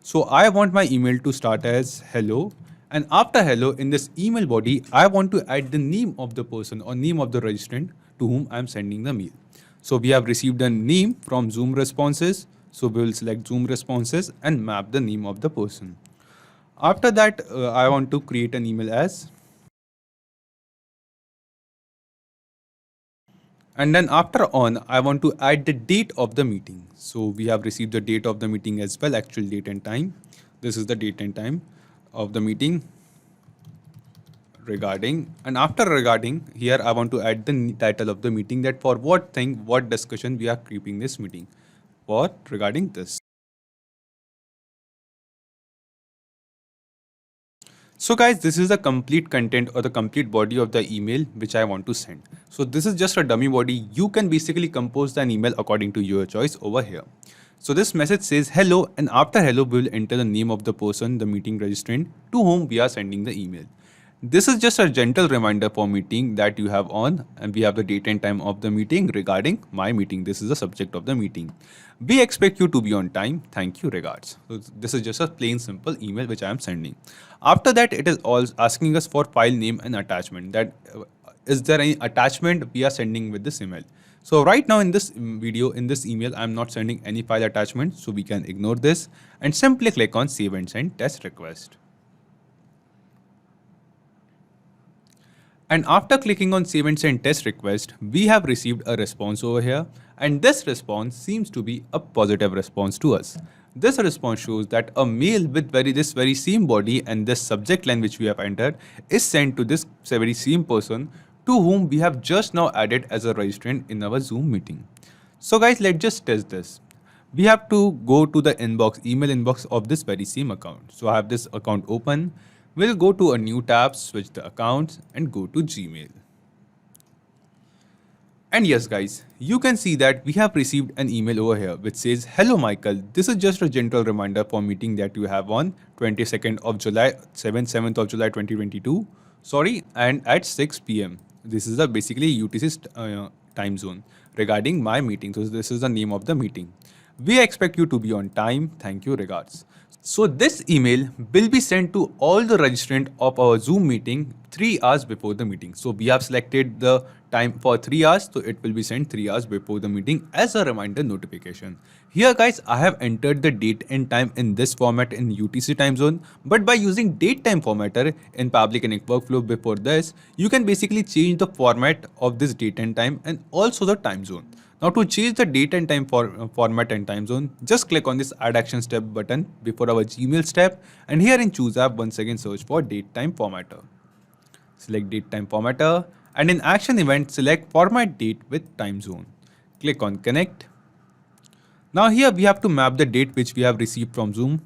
So I want my email to start as hello. And after hello, in this email body, I want to add the name of the person or name of the registrant to whom I'm sending the mail. So we have received a name from Zoom responses. So we will select Zoom responses and map the name of the person. After that, I want to create an email as. And then after on, I want to add the date of the meeting. So we have received the date of the meeting as well, actual date and time. This is the date and time of the meeting. Regarding, and after regarding, here I want to add the title of the meeting, that for what thing, what discussion we are keeping this meeting for regarding this. So guys, this is the complete content or the complete body of the email which I want to send. So this is just a dummy body. You can basically compose an email according to your choice over here. So this message says hello, and after hello, we will enter the name of the person, the meeting registrant, to whom we are sending the email. This is just a gentle reminder for meeting that you have on, and we have the date and time of the meeting regarding my meeting. This is the subject of the meeting. We expect you to be on time. Thank you, regards. So this is just a plain simple email which I am sending. After that, it is also asking us for file name and attachment, that is there any attachment we are sending with this email. So right now in this video, in this email, I'm not sending any file attachment, so we can ignore this and simply click on save and send test request. And after clicking on save and send test request, we have received a response over here, and this response seems to be a positive response to us. This response shows that a mail with this very same body and this subject line which we have entered is sent to this very same person to whom we have just now added as a registrant in our Zoom meeting. So guys, let's just test this. We have to go to the email inbox of this very same account. So I have this account open. We'll go to a new tab, switch the accounts and go to Gmail. And yes guys, you can see that we have received an email over here which says, "Hello Michael, this is just a gentle reminder for meeting that you have on 22nd of July, 7th of July 2022, and at 6 p.m. This is basically UTC time zone regarding my meeting. So this is the name of the meeting. We expect you to be on time. Thank you, regards." So this email will be sent to all the registrant of our Zoom meeting 3 hours before the meeting. So we have selected the time for 3 hours. So it will be sent 3 hours before the meeting as a reminder notification. Here guys, I have entered the date and time in this format in UTC time zone. But by using date time formatter in Pabbly Connect workflow before this, you can basically change the format of this date and time and also the time zone. Now to change the date and time format and time zone, just click on this add action step button before our Gmail step, and here in choose app once again search for date time formatter. Select date time formatter and in action event select format date with time zone. Click on connect. Now here we have to map the date which we have received from Zoom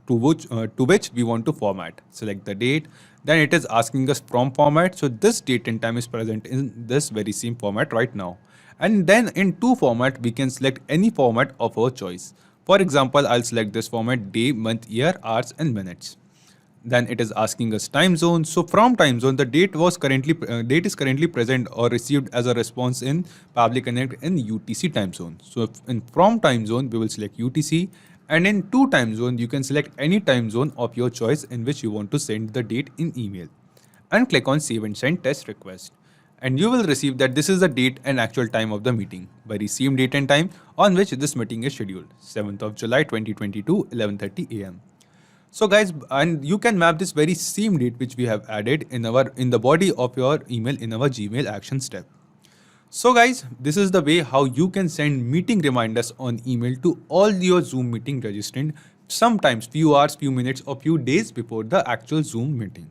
to which we want to format. Select the date, then it is asking us from format. So this date and time is present in this very same format right now. And then in to format, we can select any format of our choice. For example, I'll select this format: day, month, year, hours and minutes. Then it is asking us time zone. So from time zone, the date is currently present or received as a response in Pabbly Connect in UTC time zone. So from time zone, we will select UTC, and in to time zone, you can select any time zone of your choice in which you want to send the date in email, and click on save and send test request. And you will receive that this is the date and actual time of the meeting, very same date and time on which this meeting is scheduled, 7th of July 2022, 11:30 a.m. So guys, and you can map this very same date which we have added in the body of your email in our Gmail action step. So guys, this is the way how you can send meeting reminders on email to all your Zoom meeting registrant, sometimes few hours, few minutes or few days before the actual Zoom meeting.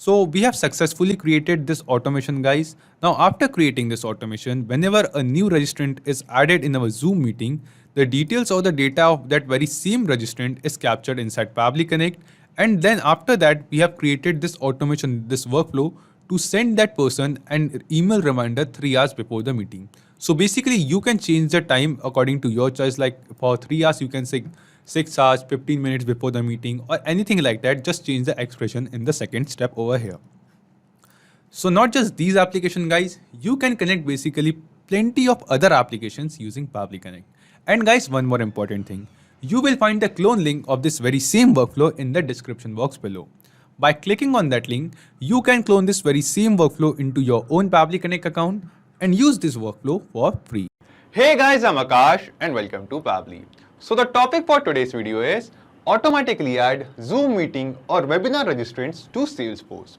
So we have successfully created this automation guys. Now after creating this automation, whenever a new registrant is added in our Zoom meeting, the details or the data of that very same registrant is captured inside Pabbly Connect. And then after that, we have created this automation, this workflow to send that person an email reminder 3 hours before the meeting. So basically you can change the time according to your choice. Like for 3 hours, you can say 6 hours, 15 minutes before the meeting or anything like that. Just change the expression in the second step over here. So not just these applications guys, you can connect basically plenty of other applications using Pabbly Connect. And guys, one more important thing, you will find the clone link of this very same workflow in the description box below. By clicking on that link, you can clone this very same workflow into your own Pabbly Connect account and use this workflow for free. Hey guys, I'm Akash and welcome to Pabbly. So the topic for today's video is automatically add Zoom meeting or webinar registrants to Salesforce.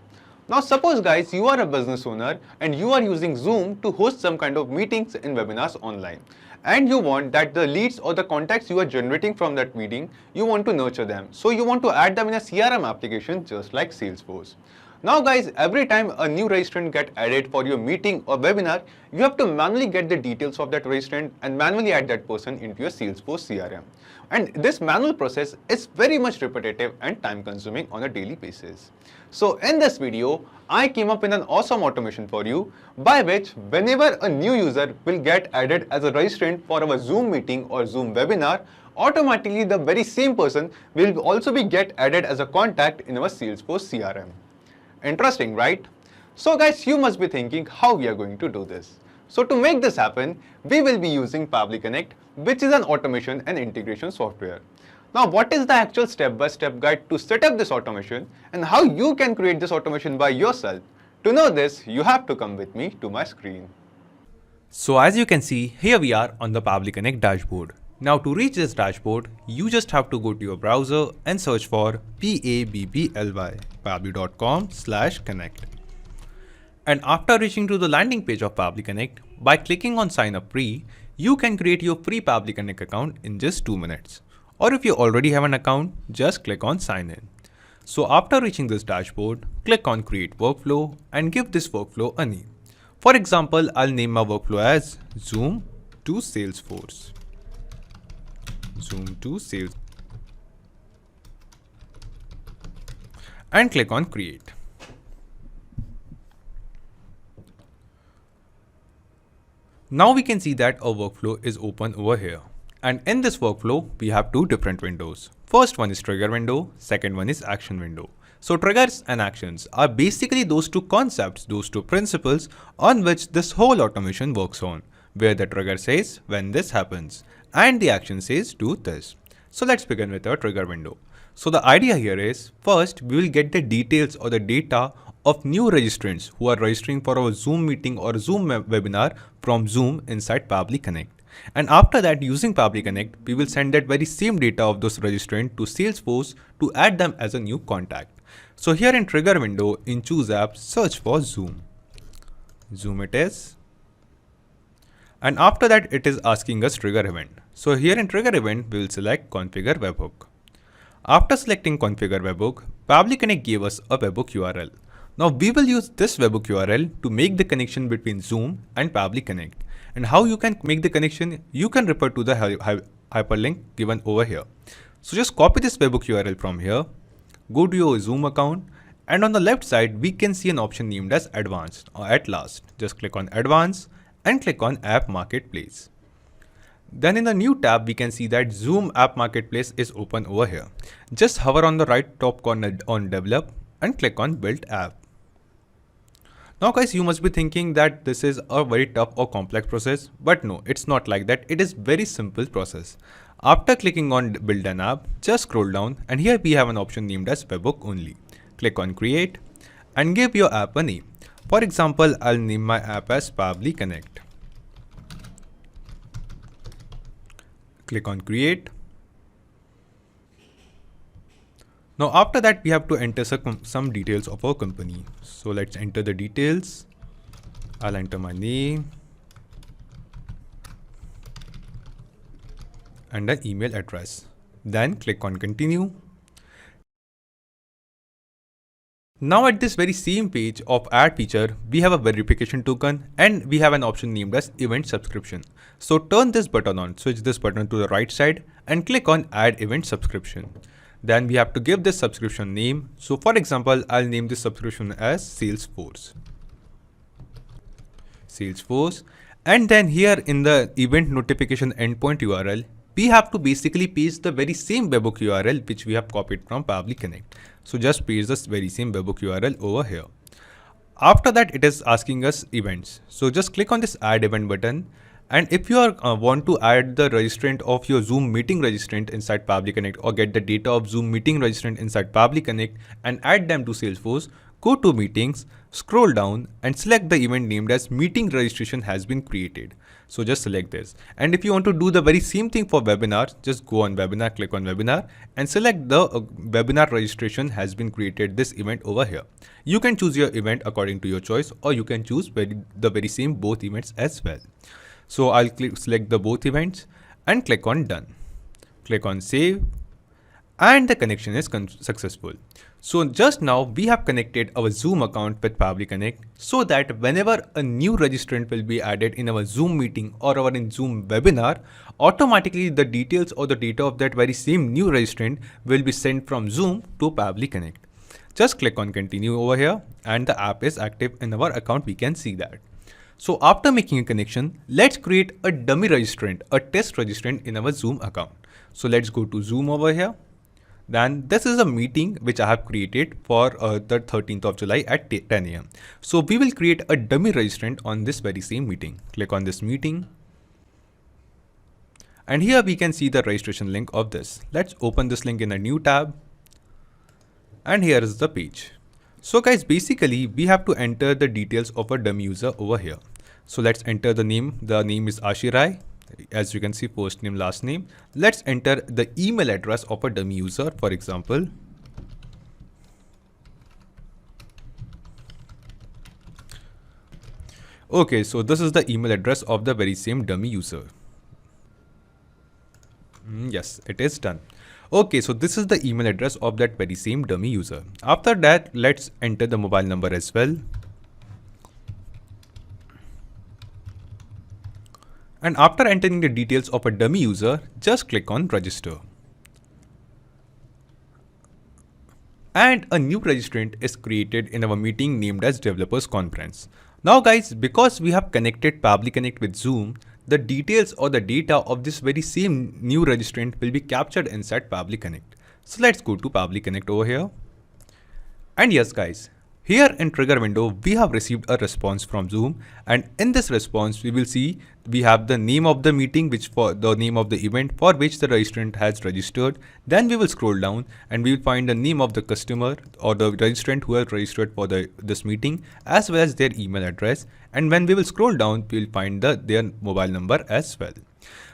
Now suppose guys, you are a business owner and you are using Zoom to host some kind of meetings and webinars online. And you want that the leads or the contacts you are generating from that meeting, you want to nurture them. So you want to add them in a CRM application just like Salesforce. Now guys, every time a new registrant get added for your meeting or webinar, you have to manually get the details of that registrant and manually add that person into your Salesforce CRM. And this manual process is very much repetitive and time consuming on a daily basis. So in this video, I came up with an awesome automation for you by which whenever a new user will get added as a registrant for our Zoom meeting or Zoom webinar, automatically the very same person will also be get added as a contact in our Salesforce CRM. Interesting, right? So guys, you must be thinking how we are going to do this. So to make this happen, we will be using Pabbly Connect, which is an automation and integration software. Now, what is the actual step-by-step guide to set up this automation and how you can create this automation by yourself? To know this, you have to come with me to my screen. So as you can see, here we are on the Pabbly Connect dashboard. Now to reach this dashboard, you just have to go to your browser and search for Pabbly, pabbly.com/connect. And after reaching to the landing page of Pabbly Connect, by clicking on sign up free, you can create your free Pabbly Connect account in just 2 minutes. Or if you already have an account, just click on sign in. So after reaching this dashboard, click on create workflow and give this workflow a name. For example, I'll name my workflow as Zoom to Salesforce. Zoom to Sales. And click on create. Now we can see that our workflow is open over here. And in this workflow, we have two different windows. First one is trigger window, second one is action window. So triggers and actions are basically those two concepts, those two principles on which this whole automation works on, where the trigger says when this happens and the action says do this. So let's begin with our trigger window. So the idea here is, first we will get the details or the data of new registrants who are registering for our Zoom meeting or Zoom webinar from Zoom inside Pabbly Connect. And after that, using Pabbly Connect, we will send that very same data of those registrants to Salesforce to add them as a new contact. So here in trigger window, in choose app, search for Zoom. Zoom it is. And after that, it is asking us trigger event. So here in trigger event, we will select configure webhook. After selecting configure webhook, Pabbly Connect gave us a webhook URL. Now we will use this webhook URL to make the connection between Zoom and Pabbly Connect. And how you can make the connection, you can refer to the hyperlink given over here. So just copy this webhook URL from here, go to your Zoom account, and on the left side, we can see an option named as Advanced or At Last. Just click on Advanced and click on App Marketplace. Then in the new tab, we can see that Zoom App Marketplace is open over here. Just hover on the right top corner on Develop and click on Build App. Now guys, you must be thinking that this is a very tough or complex process, but no, it's not like that. It is very simple process. After clicking on Build an App, just scroll down and here we have an option named as Webhook Only. Click on Create and give your app a name. For example, I'll name my app as Pabbly Connect. Click on Create. Now after that, we have to enter some details of our company. So let's enter the details. I'll enter my name and an email address. Then click on continue. Now at this very same page of add feature, we have a verification token and we have an option named as event subscription. So turn this button on, switch this button to the right side and click on add event subscription. Then we have to give this subscription name. So for example, I'll name this subscription as Salesforce. Salesforce. And then here in the event notification endpoint URL, we have to basically paste the very same webhook URL which we have copied from Pabbly Connect. So just paste this very same webhook URL over here. After that, it is asking us events. So just click on this add event button. And if you want to add the registrant of your Zoom meeting registrant inside Pabbly Connect or get the data of Zoom meeting registrant inside Pabbly Connect and add them to Salesforce, go to meetings, scroll down and select the event named as meeting registration has been created. So just select this. And if you want to do the very same thing for webinar, just go on webinar, click on webinar and select the webinar registration has been created, this event over here. You can choose your event according to your choice, or you can choose the very same both events as well. So I'll select the both events and click on done. Click on save and the connection is successful. So just now we have connected our Zoom account with Pabbly Connect so that whenever a new registrant will be added in our Zoom meeting or our Zoom webinar, automatically the details or the data of that very same new registrant will be sent from Zoom to Pabbly Connect. Just click on continue over here and the app is active in our account. We can see that. So after making a connection, let's create a dummy registrant, a test registrant in our Zoom account. So let's go to Zoom over here. Then this is a meeting which I have created for the 13th of July at 10 AM. So we will create a dummy registrant on this very same meeting. Click on this meeting. And here we can see the registration link of this. Let's open this link in a new tab. And here is the page. So guys, basically we have to enter the details of a dummy user over here. So let's enter the name. The name is Ashirai. As you can see, first name, last name. Let's enter the email address of a dummy user, for example. Okay, so this is the email address of the very same dummy user. Yes, it is done. Okay, so this is the email address of that very same dummy user. After that, let's enter the mobile number as well. And after entering the details of a dummy user, just click on register. And a new registrant is created in our meeting named as Developers Conference. Now guys, because we have connected Pabbly Connect with Zoom, the details or the data of this very same new registrant will be captured inside Pabbly Connect. So let's go to Pabbly Connect over here. And yes guys, here in trigger window, we have received a response from Zoom, and in this response, we will see we have the name of the meeting, which for the name of the event for which the registrant has registered. Then we will scroll down and we will find the name of the customer or the registrant who has registered for this meeting, as well as their email address. And when we will scroll down, we will find their mobile number as well.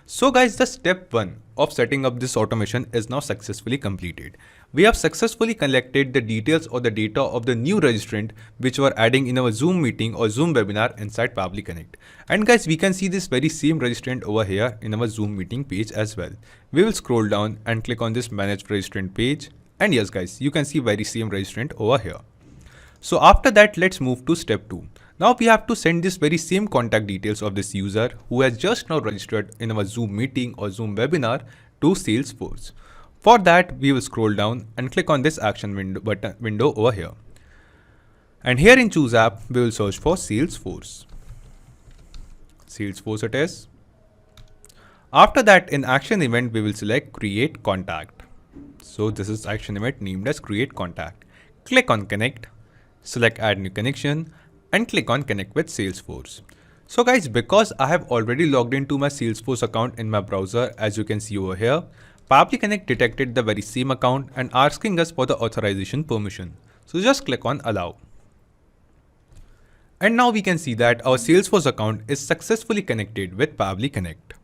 So guys, the step 1 of setting up this automation is now successfully completed. We have successfully collected the details or the data of the new registrant which were adding in our Zoom meeting or Zoom webinar inside Pabbly Connect. And guys, we can see this very same registrant over here in our Zoom meeting page as well. We will scroll down and click on this manage registrant page. And yes guys, you can see very same registrant over here. So after that, let's move to step 2. Now we have to send this very same contact details of this user who has just now registered in our Zoom meeting or Zoom webinar to Salesforce. For that, we will scroll down and click on this action window over here. And here in choose app, we will search for Salesforce. Salesforce it is. After that, in action event, we will select create contact. So this is action event named as create contact. Click on connect, select add new connection, and click on connect with Salesforce. So guys, because I have already logged into my Salesforce account in my browser, as you can see over here, Pabbly Connect detected the very same account and asking us for the authorization permission. So just click on allow. And now we can see that our Salesforce account is successfully connected with Pabbly Connect.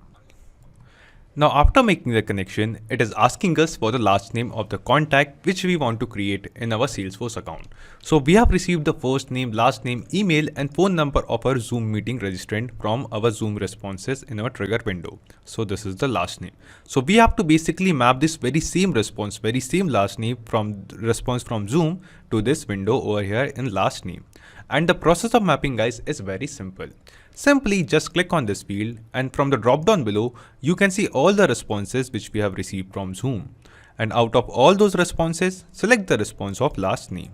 Now after making the connection, it is asking us for the last name of the contact which we want to create in our Salesforce account. So we have received the first name, last name, email and phone number of our Zoom meeting registrant from our Zoom responses in our trigger window. So this is the last name. So we have to basically map this very same response, very same last name from response from Zoom to this window over here in last name. And the process of mapping guys is very simple. Simply just click on this field and from the drop down below, you can see all the responses which we have received from Zoom. And out of all those responses, select the response of last name.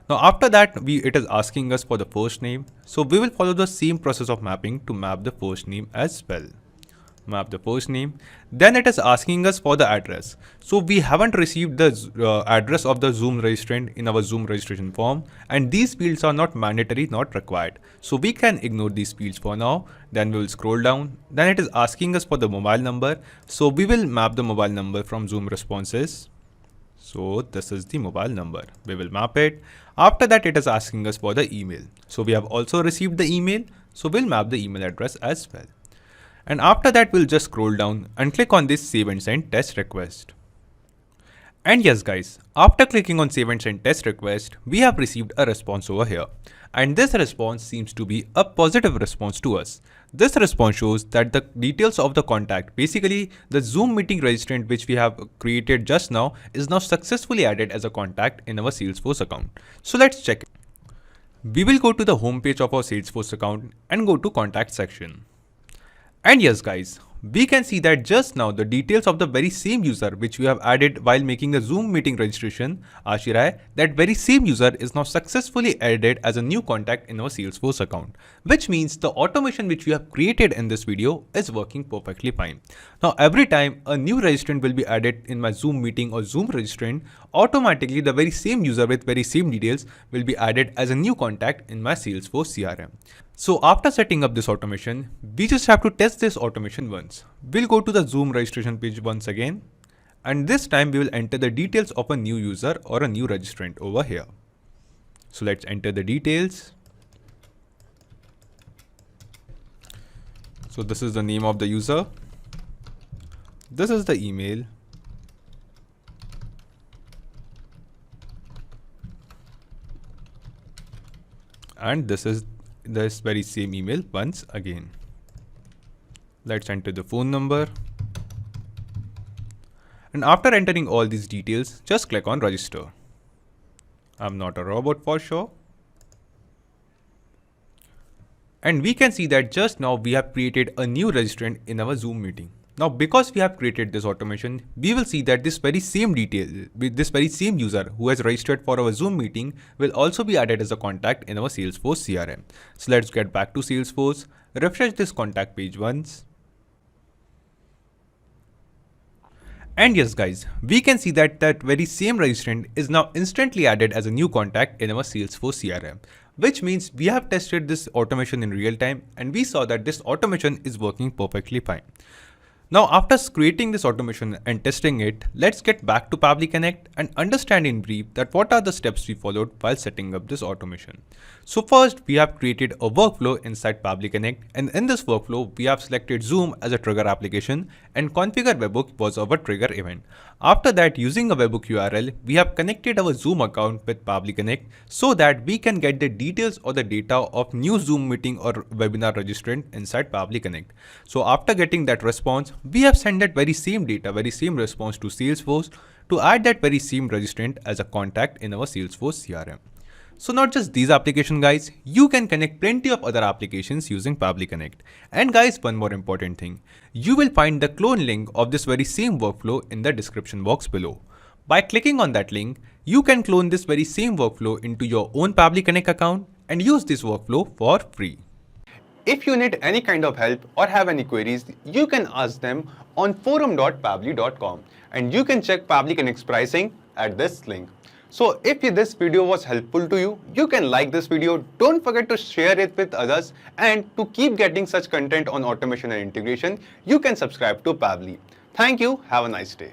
Now after that, it is asking us for the first name. So we will follow the same process of mapping to map the first name as well. Map the first name. Then it is asking us for the address. So we haven't received the address of the Zoom registrant in our Zoom registration form, and these fields are not mandatory, not required. So we can ignore these fields for now. Then we will scroll down. Then it is asking us for the mobile number. So we will map the mobile number from Zoom responses. So this is the mobile number. We will map it. After that, it is asking us for the email. So we have also received the email. So we'll map the email address as well. And after that, we'll just scroll down and click on this save and send test request. And yes guys, after clicking on save and send test request, we have received a response over here. And this response seems to be a positive response to us. This response shows that the details of the contact, basically the Zoom meeting registrant which we have created just now, is now successfully added as a contact in our Salesforce account. So let's check it. We will go to the home page of our Salesforce account and go to contact section. And yes guys, we can see that just now the details of the very same user which we have added while making the Zoom meeting registration, Ashirai, that very same user is now successfully added as a new contact in our Salesforce account, which means the automation which we have created in this video is working perfectly fine. Now every time a new registrant will be added in my Zoom meeting or Zoom registrant, automatically the very same user with very same details will be added as a new contact in my Salesforce CRM. So after setting up this automation, we just have to test this automation once. We'll go to the Zoom registration page once again, and this time we will enter the details of a new user or a new registrant over here. So let's enter the details. So this is the name of the user. This is the email. And this is this very same email once again. Let's enter the phone number. And after entering all these details, just click on register. I'm not a robot for sure. And we can see that just now we have created a new registrant in our Zoom meeting. Now, because we have created this automation, we will see that this very same user who has registered for our Zoom meeting will also be added as a contact in our Salesforce CRM. So let's get back to Salesforce, refresh this contact page once. And yes guys, we can see that very same registrant is now instantly added as a new contact in our Salesforce CRM, which means we have tested this automation in real time and we saw that this automation is working perfectly fine. Now, after creating this automation and testing it, let's get back to Pabbly Connect and understand in brief that what are the steps we followed while setting up this automation. So first, we have created a workflow inside Pabbly Connect, and in this workflow, we have selected Zoom as a trigger application and configure webhook was our trigger event. After that, using a webhook URL, we have connected our Zoom account with Pabbly Connect so that we can get the details or the data of new Zoom meeting or webinar registrant inside Pabbly Connect. So after getting that response, we have sent that very same data, very same response to Salesforce to add that very same registrant as a contact in our Salesforce CRM. So not just these applications guys, you can connect plenty of other applications using Pabbly Connect. And guys, one more important thing, you will find the clone link of this very same workflow in the description box below. By clicking on that link, you can clone this very same workflow into your own Pabbly Connect account and use this workflow for free. If you need any kind of help or have any queries, you can ask them on forum.pabbly.com and you can check Pabbly Connect's pricing at this link. So if this video was helpful to you, you can like this video, don't forget to share it with others, and to keep getting such content on automation and integration, you can subscribe to Pabbly. Thank you, have a nice day.